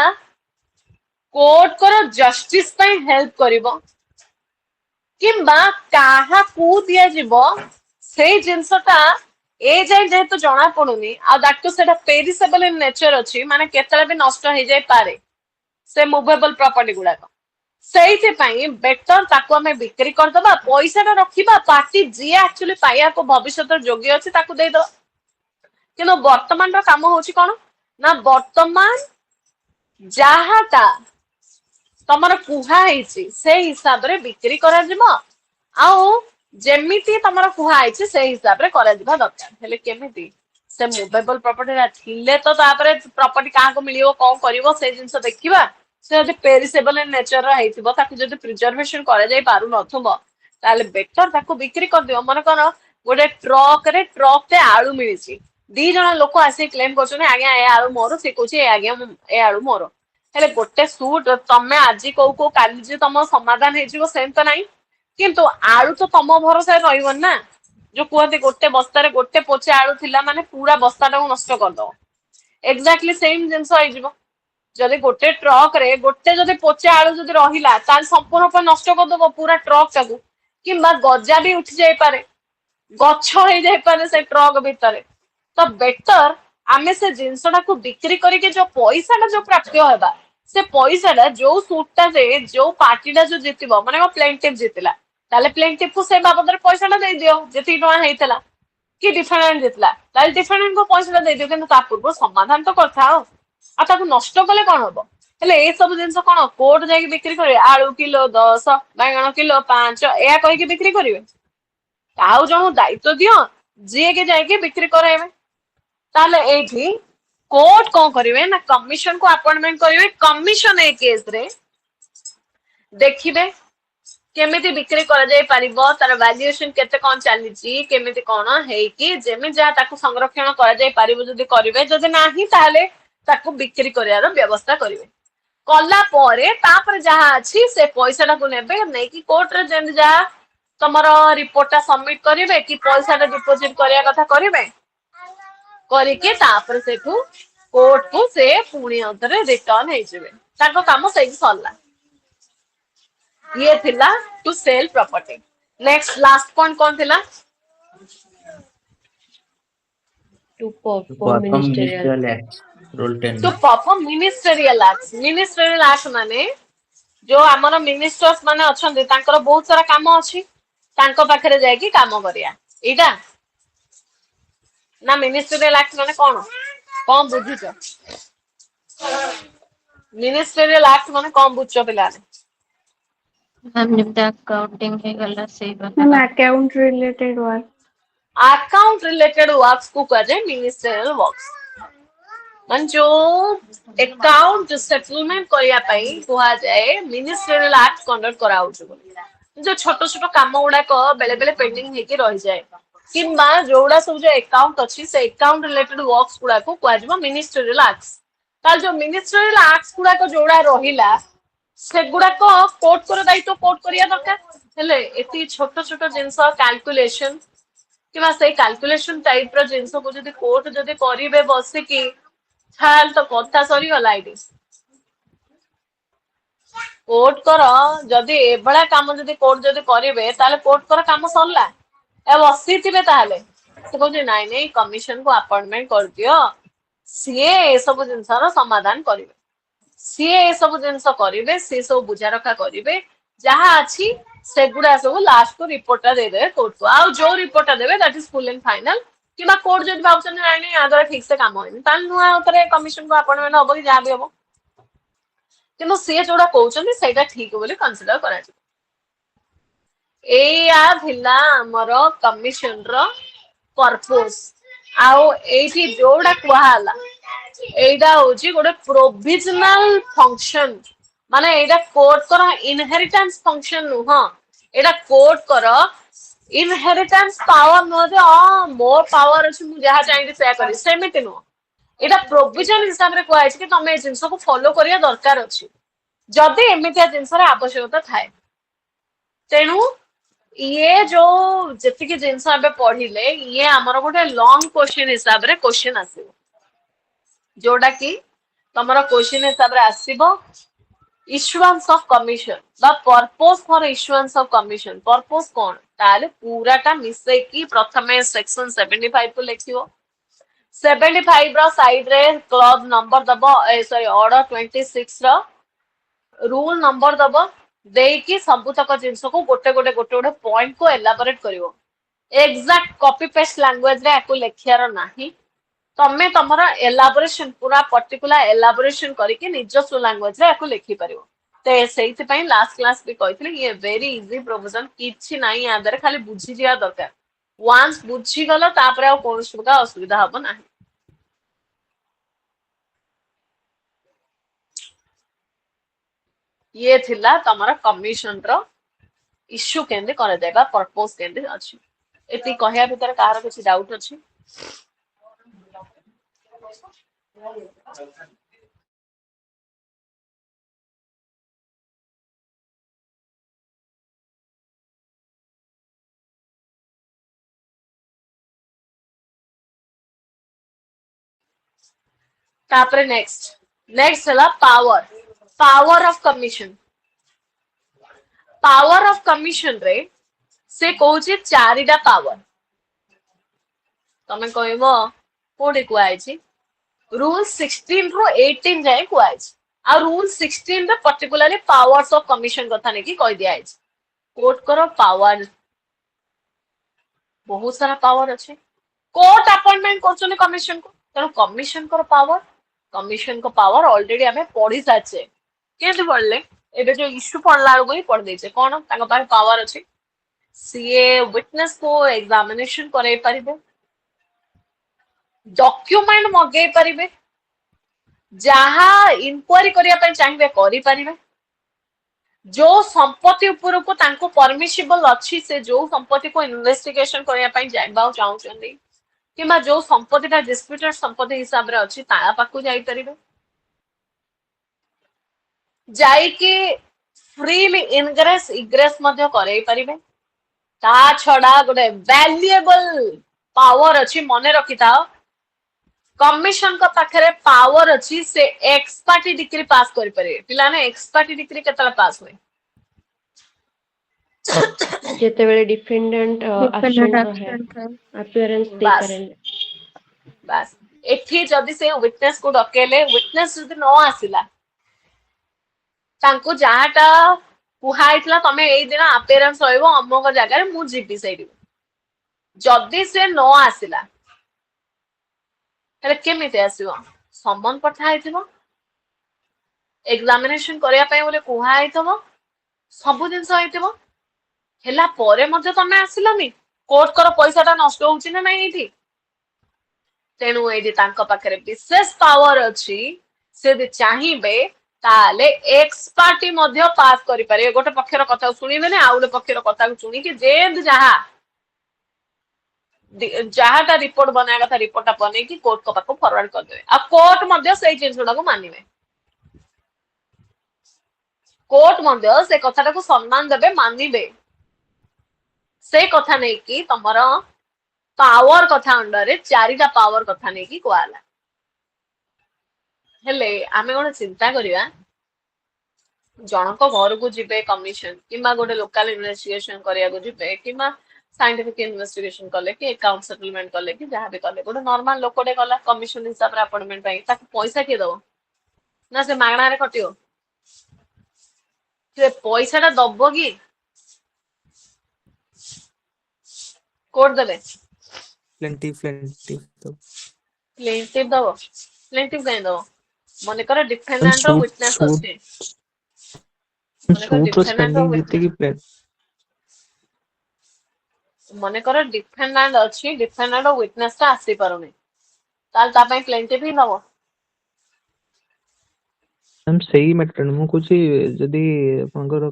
कोर्ट कर जस्टिस पई हेल्प करिवो किंबा काहा को दिया जीवो से जिंसटा ए जाय जेहेतु जणा पडुनी आ दैट टू सेटा पेरिसेबल इन नेचर अछि माने केतले भी नष्ट हो जाय पारे से मूवेबल प्रॉपर्टी गुडा ସେଇଥି ପାଇଁ ବେଟର ତାକୁ ଆମେ ବିକ୍ରି କରିଦବା ପଇସାଟା ରଖିବା ପାର୍ଟି ଯିଏ ଆକ୍ଚୁଆଲି ପାଇବାକୁ ଭବିଷ୍ୟତ ଯୋଗ୍ୟ ଅଛି ତାକୁ ଦେଇଦବା କିନ୍ତୁ ବର୍ତ୍ତମାନର କାମ ହଉଛି କଣ ନା ବର୍ତ୍ତମାନ ଯାହାଟା ତମର କୁହା ହେଇଛି ସେଇ ହିସାବରେ ବିକ୍ରି କରାଯିବ ଆଉ ଯେମିତି ତମର କୁହା ହେଇଛି ସେଇ ହିସାବରେ କରାଯିବା ଦରକାର ହେଲେ କେମିତି ସେ ମୁଭେବଲ ପ୍ରପର୍ଟିଟା ଥିଲେ ତ ତାପରେ ପ୍ରପର୍ଟି କାହାକୁ ମିଳିବ କଣ କରିବ ସେ ଜିନିଷ ଦେଖିବା ସେ ଯଦି पेरिसेबल इन नेचर ହେଇଥିବ ତାକୁ ଯଦି ପ୍ରିଜର୍ଭେସନ କରାଯାଇ ପାରୁ ନଥିବ ତାହେଲେ ବେଟର ତାକୁ ବିକ୍ରି କରିଦିଅ ମନେ କର ଗୋଟେ ଟ୍ରକ ଟେ ଆଳୁ ମିଳିଛି ଦି ଜଣ ଲୋକ ଆସି କ୍ଲେମ କରୁଛନ୍ତି ଆଜ୍ଞା ଏ ଆଳୁ ମୋର ସେ କହୁଛି ଏ ଆଜ୍ଞା ଏ ଆଳୁ ମୋର ହେଲେ ଗୋଟେ ସୁଟ ତମେ ଆଜି କୋଉ କାଲି ଯେ ତମ ସମାଧାନ ହେଇଯିବ ସେମିତି ତ ନାହିଁ କିନ୍ତୁ ଆଳୁ ତ ତମ ଭରସାରେ ରହିବନି ନା ଯୋଉ କୁହନ୍ତି ଗୋଟେ ବସ୍ତାରେ ଗୋଟେ ପୋଚେ ଆଳୁ ଥିଲା ମାନେ ପୁରା ବସ୍ତାଟାକୁ ନଷ୍ଟ କରିଦବ ଏକ୍ଜାକ୍ଟଲି ସେମ ଜିନିଷ ହେଇଯିବ ଯଦି ଗୋଟେ ଟ୍ରକ ରେ ଗୋଟେ ଯଦି ପୋଚା ଆଳୁ ଯଦି ରହିଲା ତାହେଲେ ସମ୍ପୂର୍ଣ୍ଣ ଉପରେ ନଷ୍ଟ କରିଦବ ପୁରା ଟ୍ରକ ଟାକୁ କିମ୍ବା ଗଜା ବି ଉଠି ଯାଇପାରେ ଗଛ ହେଇଯାଇପାରେ ସେ ଟ୍ରକ ଭିତରେ ତ ବେଟର ଆମେ ସେ ଜିନିଷଟାକୁ ବିକ୍ରି କରିକି ଯୋଉ ପଇସାଟା ଯୋଉ ପ୍ରାପ୍ୟ ହେବା ସେ ପଇସାଟା ଯୋଉ ସୁଟଟାରେ ଯୋଉ ପାର୍ଟିଟା ଯୋଉ ଜିତିବ ମାନେ ପ୍ଲେଣ୍ଟିଫ ଜିତିଲା ତାହେଲେ ପ୍ଲେଣ୍ଟିଫକୁ ସେ ବାବଦରେ ପଇସାଟା ଦେଇଦିଅ ଯେତିକି ଟଙ୍କା ହେଇଥିଲା କି ଡିଫେଣ୍ଡାଣ୍ଟ ଜିତିଲା ତାହେଲେ ଡିଫେଣ୍ଡାଣ୍ଟକୁ ପଇସାଟା ଦେଇଦିଅ କିନ୍ତୁ ତା ପୂର୍ବରୁ ସମାଧାନ ତ କରିଥାଅ ଆଉ ତାକୁ ନଷ୍ଟ କଲେ କଣ ହବ ହେଲେ ଏ ସବୁ ଜିନିଷ କଣ କୋର୍ଟ ଯାଇକି ବିକ୍ରି କରିବେ ଆଳୁ କିଲୋ 10 ବାଇଗଣ କିଲୋ 5 ଏହା କହିକି ବିକ୍ରି କରିବେ ଆଉ ଜଣକୁ ଦାୟିତ୍ୱ ଦିଅ ଯିଏ କି ଯାଇକି ବିକ୍ରି କରାଇବେ ତାହେଲେ ଏଇଠି କୋର୍ଟ କଣ କରିବେ ନା କମିଶନ କୁ ଆପଏଣ୍ଟମେଣ୍ଟ କରିବେ କମିଶନ ଏ କେସ ରେ ଦେଖିବେ କେମିତି ବିକ୍ରି କରାଯାଇ ପାରିବ ତାର ଭ୍ୟାଲୁଏସନ କେତେ କଣ ଚାଲିଛି କେମିତି କଣ ହେଇକି ଯେମିତି ଯାହା ତାକୁ ସଂରକ୍ଷଣ କରାଯାଇ ପାରିବ ଯଦି କରିବେ ଯଦି ନାହିଁ ତାହେଲେ ତାକୁ ବିକ୍ରି କରିବାର ବ୍ୟବସ୍ଥା କରିବେ କଲା ପରେ ତାପରେ ଯାହା ଅଛି ସେ ପଇସାଟାକୁ ନେବେ ନେଇକି କୋର୍ଟରେ ଯେମିତି ଯାହା ତମର ରିପୋର୍ଟଟା ସବମିଟ କରିବେ କି ପଇସାଟା ଡିପୋଜିଟ କରିବା କଥା କରିବେ କରିକି ତାପରେ ସେଠୁ କୋର୍ଟକୁ ସେ ପୁଣି ଆଉଥରେ ରିଟର୍ନ ହେଇଯିବେ ତାଙ୍କ କାମ ସେଇଠି ସରିଲା ये थिला to sell property next last point कौन थिला To To perform perform ministerial. ministerial acts. Rule 10. To perform ministerial act माने जो आमर मिनिस्टर्स माने अछंती तांकर बहुत सारा काम अछि तांको पाखरे जाय कि काम करिया एटा ना मिनिस्टरियल एक्ट माने कोन बुझिछ मिनिस्टरियल एक्ट माने कोन बुझछ पिलाने मैम जब अकाउंटिंग है गला सही बता Ma'am, account related work. Account related works को कहे मिनिस्टरियल वर्क्स मान जो अकाउंट सेटलमेंट करिया पई कुहा जाए मिनिस्टरियल एक्ट कंडक्ट कराउछ जो छोट छोट काम गुडा को बेले बेले पेंडिंग हेकी रहि जाए किंबा जोड़ा सब जो अकाउंट अछि से अकाउंट रिलेटेड वर्क्स गुडा को कुहा जबो मिनिस्टरियल एक्ट्स ताल जो मिनिस्टरियल एक्ट्स गुडा को जोड़ा रहिला से गुडा को कोर्ट कर दायित्व कोर्ट करिया दरकार हेले एती छोट छोट जिंस कैलकुलेशन किंवा से कैलकुलेशन टाइप रो जिंस को जदी कोर्ट जदी करिवे बसे की छाल तो कथा सरी गला आइडी कोर्ट कर जदी एबळा काम जदी कोर्ट जदी करिवे ताले कोर्ट कर काम सरला ए बसिथिबे ताले से कहू नाइ नाइ कमिशन को अपॉइंटमेंट कर दियो सीए ए सब जिंसर समाधान करिवे सीए ए सब जिंस करिवे से सब बुझा रखा करिवे जहा अछि सेगुड़ा सब लास्ट को रिपोर्ट दे कोर्ट को आउ जो रिपोर्ट देवे that is full and final कि कोर्ट जब भावुन नहीं या द्वारा ठीक से काम होनी नुआ कमिशन को अपॉइंटमेंट हम कि जहाँ भी हम कि सी जोड़ा कहते से ठीक बोली कनसिडर करा आमर कमिशन पर्पस आउ एठी जोड़ा कहला एटा होची गोटे प्रोविजनल फंक्शन माने एटा कोर्ट कर इनहेरिटेंस फंक्शन नुह एटा कोर्ट कर इनहेरिटेंस पावर नुह जे मोर पावर अछि मु जहा चाहिए से करी सेमिति नुह एटा प्रोविजन हिसाब रे कहै छै कि तमे ए जिंस को फॉलो करिया दरकार अछि जदि एमितिया जिंस रे आवश्यकता थाए तेनु ये जो जति जिनस पढ़िले ये आमर गोटे लॉन्ग क्वेश्चन हिसाब रे क्वेश्चन आसीबो जोटा कि तमरा क्वेश्चन हिसाब रे आसीबो इश्यूएंस ऑफ कमिशन बा purpose for issuance of commission purpose कोन ताले पूराटा मिसे की प्रथमे सेक्शन 75 को लिखियो 75 रो साइड रे क्लॉज नंबर दबो सॉरी ऑर्डर 26 रो रूल नंबर दबो देकी सबुतक जिनस को गोटे गोटे गोटे गोटे पॉइंट को एलाबोरेट करिवो एग्जैक्ट कॉपी पेस्ट लैंग्वेज रे आको लेखियार नाही तमे तमरा एलाबोरेशन पूरा पर्टिकुलर एलाबोरेशन करके निजस्व लैंग्वेज रे आको लेखि परिवो ते सेहिति पई लास्ट क्लास भी कहितले ये वेरी इजी प्रोविजन किछि नाही आदर खाली बुझी जिया दरकार वंस बुझी गलो तापरे आ कोन सुविधा असुविधा हबो नाही ये थिला तमरा कमिशन रो इश्यू केंदे करे जायबा पर्पस केंदे अछि एति कहया भीतर कार कुछ डाउट अछि तापरे नेक्स्ट हला पावर ऑफ कमिशन रे से कहूची चारिटा पावर तमे कहबो कोडी कुआई छी रूल 16 रो 18 जाए कुआई छी आ रूल 16 रे पर्टिकुलरली पावर्स ऑफ कमिशन कथा ने की कहि दिया छी कोर्ट करो पावर बहुत सारा पावर अछि कोर्ट अपॉइंटमेंट करछने कमिशन को तेनो कमिशन को पावर ऑलरेडी हमें पढ़ी साचे केते पढ़ले एबे जो इश्यू पढ़ला को ही पढ़ देछे कोन ताका पास पावर अछि सीए विटनेस को एग्जामिनेशन करे परिबे डॉक्यूमेंट मगे परिबे जहा इंक्वायरी करिया पे चाहिए करि परिबे जो संपत्ति ऊपर को तांको परमिसिबल अछि से जो संपत्ति को इन्वेस्टिगेशन करिया पे जाइबा चाहउछन्दी किबा जो संपत्तिटा डिस्प्यूटेड संपत्ति हिसाब रे अछि ता पाकु जाई परिबे जाई कि फ्रीली इनग्रेस इग्रेस मध्य करे परिबे ता छडा गोटे वैल्यूएबल पावर अछि मने रखिता कमिशन का पाखरे पावर अछि से एक्सपर्टी डिग्री पास करि परिबे पिला ने एक्सपर्टी डिग्री केतला पास होय जेते बेले डिफेंडेंट Dependent absent रहे absent है appearance दे बस करें बस एठी जदि से विटनेस को डकेले विटनेस जदि न आसिला तांको जाहाटा कुहाइतला तमे एई दिन अपीयरेंस होइबो अमोक जगह रे मु जीबी सैडी जदि से न आसिला हेले केमिते आसीबो सम्मन पठा आइथिबो एग्जामिनेशन करिया पय बोले कुहा आइथबो सब दिन आइथिबो हेला परे मध्ये तमे आसिलानी कोर्ट कर पैसाटा नष्ट होउची ना नै एठी तेणु एठी तांको पाखरे विशेष पावर अछि से दे चाहिबे ताले एक्सपर्टी मध्ये पास करि पारे गोटे पक्षर कथा सुनिबे ने आउले पक्षर कथा सुनी कि जेद जहाटा रिपोर्ट बनाया कथा रिपोर्टटा बने कि कोर्ट को पाको फॉरवर्ड कर देबे आ कोर्ट मध्ये सेई जिंसडा को मानिबे कोर्ट मध्ये से कथाटा को सम्मान देबे मानिबे से कथा नै कि तमरा पावर कथा अंडर रे चारिटा पावर कथा नै कि कोआला हेले आमे कोन चिंता करिया जनक घर को जिबे कमिशन किमा गोटे लोकल इन्वेस्टिगेशन करिया को जिबे किमा साइंटिफिक इन्वेस्टिगेशन कले कि अकाउंट सेटलमेंट कले कि जहां भी कले गोटे नॉर्मल लोकटे कला कमिशन हिसाब रे अपॉइंटमेंट पाई ताको पैसा के दबो ना से मागणा रे कटियो से पैसाटा दबो कि कोड देबे प्लेंटिव तो प्लेंटिव दबो प्लेंटिव कहीं दबो मने कर डिफेंडेंट रो सूट विटनेस सूट अछि मने कर सूट रो डिफेंडेंट रो स्पेंडिंग जीते की प्लेन मने कर डिफेंडेंट अछि डिफेंडेंट रो विटनेस ता आसी पारुनी ताल ता पई प्लेंटिव ही दबो हम सही मैटर मु कुछ जदी आपनकर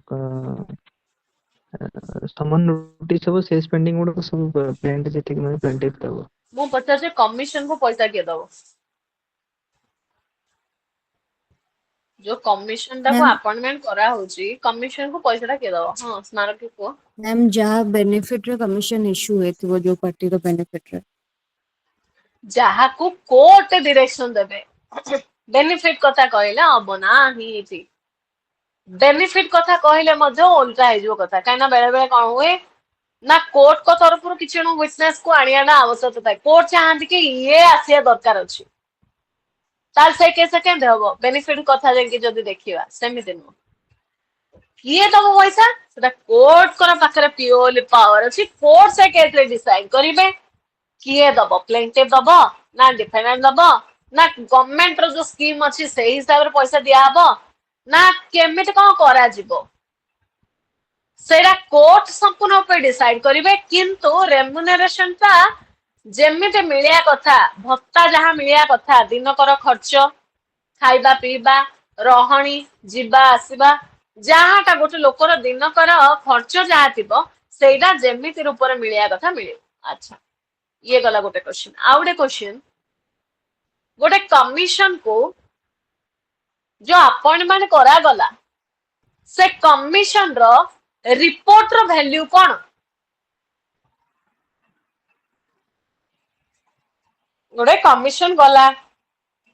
समन नोटिस हो से स्पेंडिंग गुड सब प्लेंट जीते की मैं प्लेंटिव दबो मु पचार से कमीशन को पैसा के दबो जो कमीशन टा को मैम अपॉइंटमेंट करा होची कमीशन को पैसा टा के दबो हां स्मारक के को मैम जहाँ बेनिफिट रे कमीशन इशू हेतिबो जो पार्टी रो बेनिफिट रे जहा को कोर्ट डायरेक्शन देबे बेनिफिट कथा कहले अब नाही थी बेनिफिट कथा कहले मध्य उल्टा है जो कथा काइना बेले बेले कोन हुए ना कोर्ट को तरफ रु किछ नु विटनेस को आनिया ना आवश्यक था कोर्ट चाहंती कि ये आसिया दरकार अछि ताल से केसे केंदे हबो बेनिफिट कथा जे कि जदी देखिबा सेमिति नु किए दबो पैसा सेटा कोर्ट कर पाखरे प्योरली पावर अछि कोर्ट से केसे डिसाइड करिवे किए दबो प्लेंटिव दबो ना डिफेंडेंट दबो ना गवर्नमेंट रो जो स्कीम अछि से हिसाब रे पैसा दिया हबो ना केमिति कोन करा जिवो सेरा कोर्ट संपूर्ण पे डिसाइड करिवे किंतु रेम्युनरेशन ता जेमिति मिलिया कथा भत्ता जहां मिलिया कथा दिनकर खर्च खाइबा पीबा रहणी जिबा आसीबा जहाटा गोटे लोकर दिनकर खर्च जहा थिबो सेटा जेमिति रूप रे मिलिया कथा मिले अच्छा ये गला गोटे क्वेश्चन आउडे क्वेश्चन गोटे कमीशन को जो अपॉइंटमेंट करा गला से कमीशन रो रिपोर्ट रो वैल्यू कोन गोटे कमीशन गला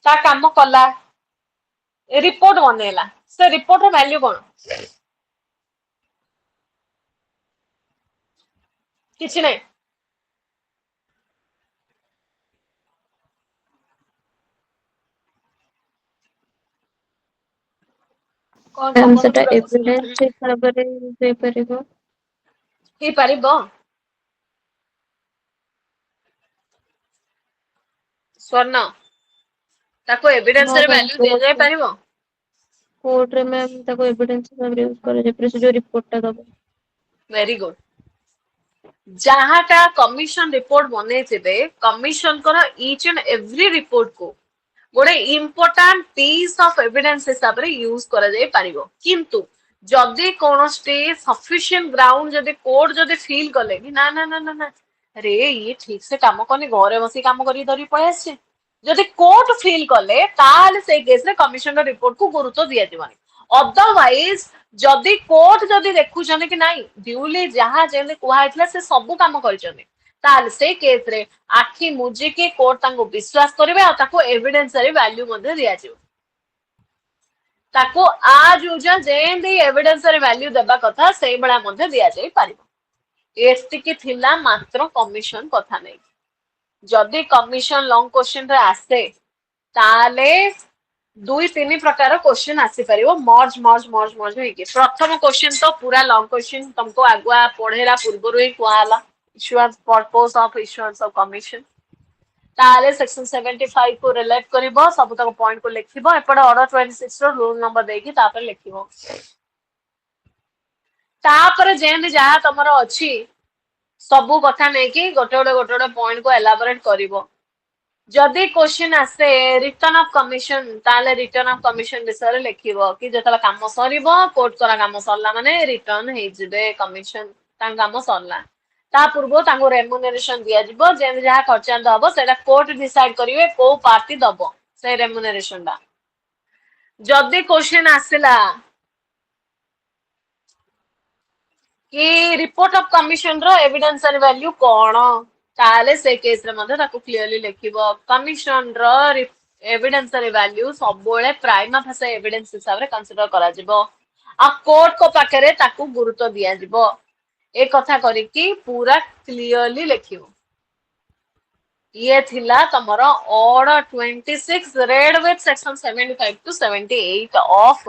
ता काम कला रिपोर्ट बनेला से रिपोर्ट रो वैल्यू कोन किछि नै कोन मैम समन सेटा पूरा एविडेंस हिसाब रे दे परिबो ही पारिबो स्वर्ण ताको एविडेंस हाँ रे मैम वैल्यू दे जाय पारिबो कोर्ट रे मैम ताको एविडेंस हिसाब रे यूज करे जे प्रेस जो रिपोर्ट टा दबो वेरी गुड जहाटा कमीशन रिपोर्ट बने थिबे कमीशन कर ईच एंड एवरी रिपोर्ट को गोटे इम्पोर्टाट पीस ऑफ एविडेंस हिसाब रे यूज करा जाय पारिबो किंतु जदि कोनोस्टे सफिशिएंट ग्राउंड जदि कोर्ट जदि फील कले कि ना ना ना ना ना अरे ये ठीक से काम करनी घरे बसी काम करी धरी पळे आछे जदि कोर्ट फील कले ताले से केस रे कमिशन रिपोर्ट को गुरुत्व दिया जीवनी अदरवाइज जदि कोर्ट जदि देखुछन कि नाही ड्यूली जहा जेने कुहा हितला से सब काम करिछन ताले से केस रे आखी मुजी के कोर्ट तांको विश्वास करिवे आ ताको एविडेंस रे वैल्यू मध्ये दिया जीव ताको आज यूजल जेंदी एविडेंस रे वैल्यू देबा कथा सेई बळा मध्ये दिया जाई पारिबो एस्तिकी थिला मात्र कमीशन कथा नै जदि कमीशन लॉन्ग क्वेश्चन रे आसे ताले दुई तीन प्रकार क्वेश्चन आसी परिबो मर्ज मर्ज मर्ज मर्ज होई के प्रथम क्वेश्चन तो पूरा लॉन्ग क्वेश्चन तुमको आगुआ पढेला पूर्वरु ही कुआला issuance purpose of issuance of commission ताले सेक्शन 75 को रिलेट करिबो सब तक पॉइंट को लिखिबो एपड ऑर्डर 26 रो रूल नंबर देकी तापर लिखिबो तापर जेंद जहा तमरो अछि सबु कथा नै कि गोटे गोटे पॉइंट को एलाबोरेट करिवो जदि क्वेश्चन आसे रिटर्न ऑफ कमीशन ताले रिटर्न ऑफ कमीशन विषय लिखिवो कि जतला काम सरीबो कोर्ट करा काम सरला माने रिटर्न हे जिबे कमीशन ता काम सरला ता पूर्व तांको रेम्युनरेशन दिया जिवो जेन जहा खर्चा दबो सेटा कोर्ट डिसाइड करिवे को पार्टी दबो से रेम्युनरेशन दा जदि क्वेश्चन आसिला कि रिपोर्ट ऑफ कमीशन रो एविडेंस एंड वैल्यू कोन ताले से केस रे मध्ये ताको क्लियरली लिखिबो कमीशन रो एविडेंस रे वैल्यू सब बेले प्राइमा फेसे एविडेंस हिसाब रे कंसीडर करा जिवो आ कोर्ट को पाखरे ताको गुरुत्व दिया जिवो ए कथा करी कि पूरा क्लियरली लिखिबो ये थिला तमरो order 26 read with section 75 to 78 of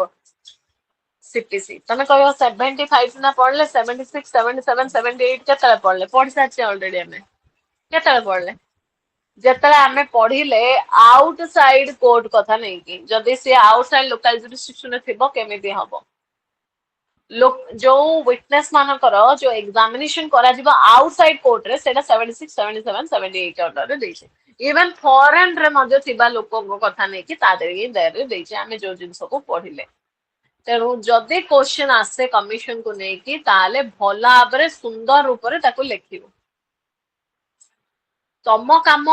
CPC तमे कहबो 75 ना पढ़ले 76 77 78 केतले पढ़ले पढ़ साचे ऑलरेडी हमें केतले पढ़ले जेतले आमे पढ़िले आउटसाइड कोर्ट कथा नहीं कि जदि से आउटसाइड लोकल जुरिस्डिक्शन थिबो केमिति हबो लोक जो विटनेस मानकर जो एग्जामिनेशन करा जिबो आउटसाइड कोर्ट रे सेटा 76 77 78 ऑर्डर रे देछे इवन फॉरेन रे मजे थिबा लोक कथा नहीं कि तादेर देरे देछे आमे जो जिंस को पढ़िले तेणु जदि क्वेश्चन आसे कमिशन को लेकिन ताले भल भाव सुंदर रूप से ताको लिखिबो तम काम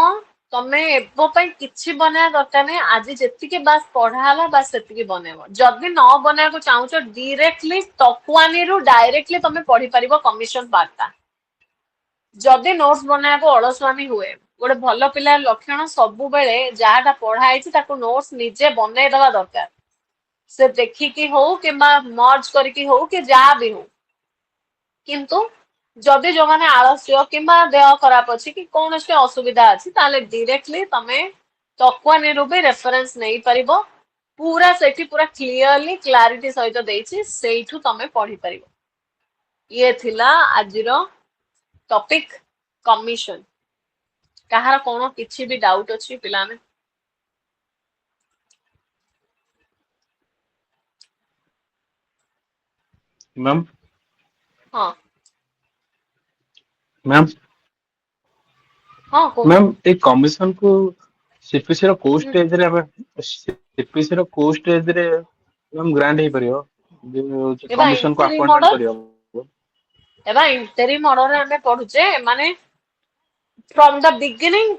तमे एबो पई किछि बना दरकार नहीं आज जेतिके बास पढ़ाला बास सेतिके बनेबो जदि न बना को चाहू छ डायरेक्टली तकुआनी रु डायरेक्टली तमे पढ़ी परिबो कमिशन पार्टटा जदि नोट्स बना को अलसवामी हुए गोटे भल पिला लक्षण सब बेले जहाटा पढ़ाई ताको नोट्स निजे बनै दवा दरकार से देखिकी हो कि मर्ज करके हो कि जहाँ भी हो किंतु जदि जो माने आलस्य कि देह खराब अच्छी कि कौन से असुविधा अच्छी ताले डायरेक्टली तमे तकुआनी रु भी रेफरेंस नहीं परिबो पूरा सेठी पूरा क्लियरली क्लारिटी सहित देछि सेठू तमे पढ़ी परिबो ये थिला आजिरो टॉपिक कमिशन कहार कोनो किछि भी डाउट अछि पिला में मैम हाँ मैम हाँ को मैम ए कमिशन को सीपीसी रो को स्टेज रे हमें सीपीसी रो को स्टेज रे मैम ग्रांट हे परियो एबा कमिशन को interim अपॉइंटमेंट order? परियो एबा इंटरिम ऑर्डर रे हमें पढुचे माने फ्रॉम द बिगिनिंग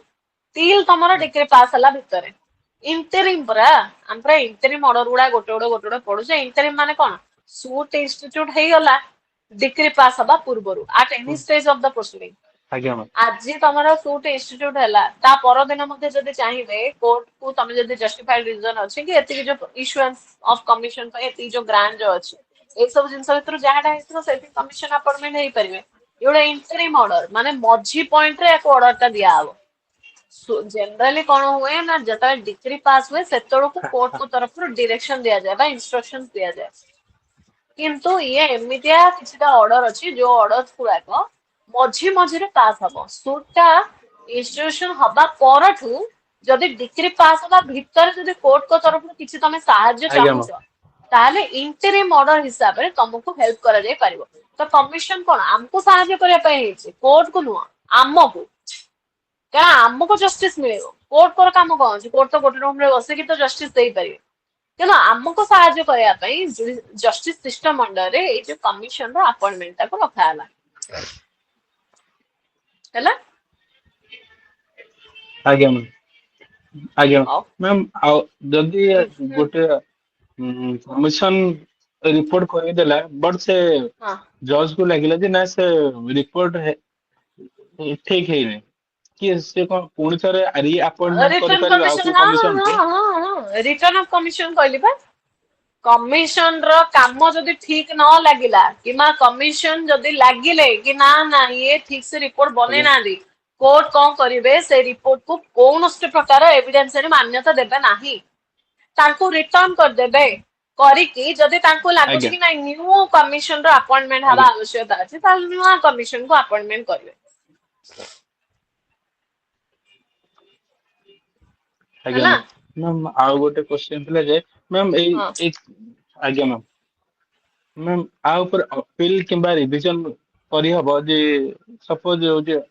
टिल तमरा डिग्री पास हला भितरे इंटरिम परा हमरा इंटरिम ऑर्डर गुडा गोटे पढुचे इंटरिम माने कोन सूट इंस्टीट्यूट हे गला डिग्री पास हबा पूर्वरु at any stage of the proceeding आज्ञा मैम आज तमरा सूट इंस्टीट्यूट हला ता पर दिन मध्ये जदि चाहिबे कोर्ट को तमे जदि जस्टिफाइड रीजन अछि कि एति जो इश्यूएंस ऑफ कमिशन पे एति जो ग्रांट जो अछि ए सब जिंस भितर जहाटा हेतो सेति कमिशन अपॉइंटमेंट हेई परिबे एउडा इंटरिम ऑर्डर माने मझी पॉइंट रे एक ऑर्डर ता दिया आबो जनरली कोन हुए ना जता डिग्री पास हुए सेतरो को कोर्ट को तरफ रो डायरेक्शन दिया जाय बा इंस्ट्रक्शंस दिया जाय किंतु ये एमितिया किछटा ऑर्डर अछि जो ऑर्डर पुराको मझी मझी रे पास हबो सुटा इंस्टीट्यूशन हबा परठू जदि डिग्री पास हबा भीतर जदि कोर्ट को तरफ रो किछि तमे सहाय्य आज्ञा चाहू ताले इंटरिम ऑर्डर हिसाब रे तुमको हेल्प करा जाय परिबो तो कमिशन कोन हमको सहाय्य करे पय हेछि कोर्ट को नुआ हमको क्या हमको जस्टिस मिलेबो कोर्ट को काम कोन अछि कोर्ट तो गोटे रूम रे बसे कि तो जस्टिस देई परिबे तेना हमको सहाय्य करया पय जस्टिस सिस्टम अंडर रे ए जो कमिशन रो अपॉइंटमेंट को रखा हला हैला आज्ञा मैम आज्ञा हां मैम आ जदी गोटे कमिशन रिपोर्ट कर देला बट से हां जज को लागिला जे ना से रिपोर्ट है ठीक है नहीं कि से कोन पुणी थरे री अपॉइंटमेंट कर रिटर्न परिबा कमिशन को कमिशन हां हां हां रिटर्न ऑफ कमिशन कहली बा कमिशन रो काम जदि ठीक न लागिला किमा कमिशन जदि लागिले कि ना ना ये ठीक से रिपोर्ट बने ना दी कोर्ट कौन करिवे से रिपोर्ट को कौनसी प्रकार एविडेंस रे मान्यता देबे नाही तांको रिटर्न कर देबे करिकी जदि तांको लागुछ आज्ञा कि ना न्यू कमिशन रो अपॉइंटमेंट हवा आवश्यकता अछि ताल न्यू कमिशन को अपॉइंटमेंट करिवे आज्ञा हैला मैम आ गोटे क्वेश्चन थिला जे मैम ए हां एक आज्ञा मैम मैम आ ऊपर अपील किंबा रिविजन करी हबो जे सपोज जे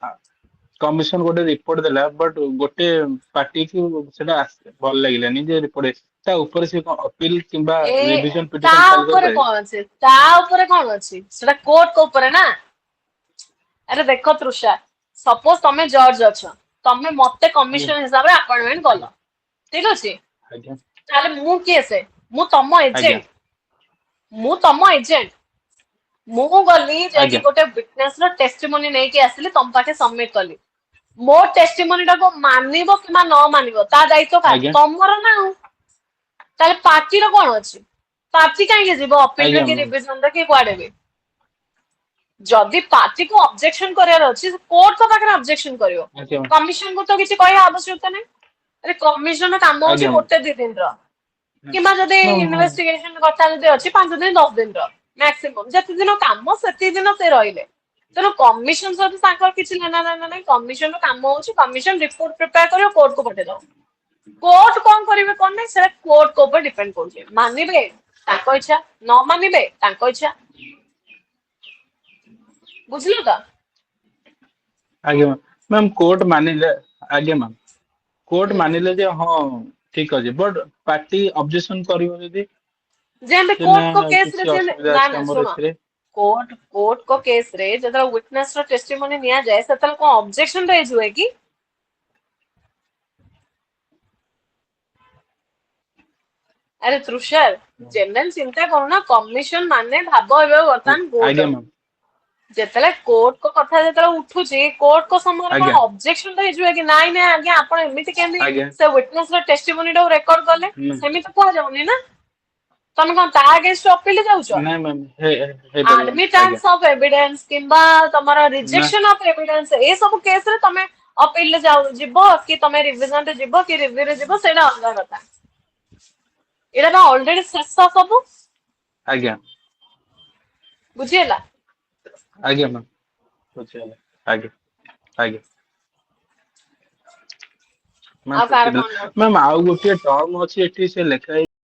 कमिशन गोटे रिपोर्ट देला बट गोटे पार्टी को सेटा भल लागिलानी जे रिपोर्ट ता ऊपर से अपील किंबा ए रिविजन ता पिटिशन फाइल ऊपर कर कोन अछि ता ऊपर कोन अछि सेटा कोर्ट को ऊपर ना अरे देखो तृषा सपोज तमे जज अछ तमे मते कमिशन हिसाब रे अपॉइंटमेंट कलो ठीक अछि आज्ञा ताले मु के से मु तम एजेंट मु गली जे आज्ञा गोटे विटनेस रो टेस्टिमोनी नै के आसिली तम पाके सबमिट कली मो टेस्टिमोनी टा को मानिबो किमा न मानिबो ता दायित्व का आज्ञा तमरो ना ताले पार्टी रो कोन अछि पार्टी काहे जीवो अपील रे आज्ञा कि मैम रिविजन रे कि क्वाडेबे जदि पार्टी को ऑब्जेक्शन करियर अछि कोर्ट को पाकर ऑब्जेक्शन करियो आज्ञा मैम कमिशन को तो किछि कहया आवश्यकता नै अरे कमिशन काम अछि आज्ञा मैम गोटे दी दिन रो किंबा जदि हाँ, हाँ। इन्वेस्टिगेशन कथा जदि अछि 5 दिन 10 दिन रो मैक्सिमम जति दिन काम सेति दिन से रहिले तेणु कमिशन सहित तांकर किछि लेना देना नहीं कमिशन रो काम होछि कमिशन रिपोर्ट प्रिपेयर करियो कोर्ट को पठे दो कोर्ट कौन करिवे कोन नहीं से कोर्ट को ऊपर डिपेंड करछे मानिबे ताको इच्छा न मानिबे ताको इच्छा बुझलो त आगे मैम कोर्ट मानिले आगे मैम कोर्ट मानिले जे हाँ ठीक अछि बट पार्टी ऑब्जेक्शन करियो यदि जेंते जे कोर्ट को ना केस किसी रे असुविधा ना अछि ना हमर सुनो एथिरे कोर्ट को केस रे जतरा विटनेस रो टेस्टिमोनी निया जाए सेतल को ऑब्जेक्शन रेज हुए कि अरे तुषार जनरल चिंता करूना कमिशन माने भाबो एबे वर्तमान कोर्ट आगे मैम जेतले कोर्ट को कथा जेतले उठुची कोर्ट को समय कोन आगे ऑब्जेक्शन रेज हुए कि नाइ नाइ आगे आपण एमिति केंदी आगे से विटनेस रो टेस्टिमोनी डो रेकॉर्ड करले नहीं सेमिति को जाउनी ना तमे कोन ता अगेंस्ट अपील जाउछो मैम हे परिबन आगे admittance of evidence किंबा तमरा ना rejection of evidence ए सब केस रे तमे अपील ले जाउ जिवो कि तमे रिविजन रे जिवो कि रिव्यू रे जिवो सेना अलग कथा एटा बा ऑलरेडी शेष सब आगे बुझिएला आगे मैम बुझियला आगे आगे मैम आ कार कोन मैम आउ गोटे टर्म अछि एठी से लेखा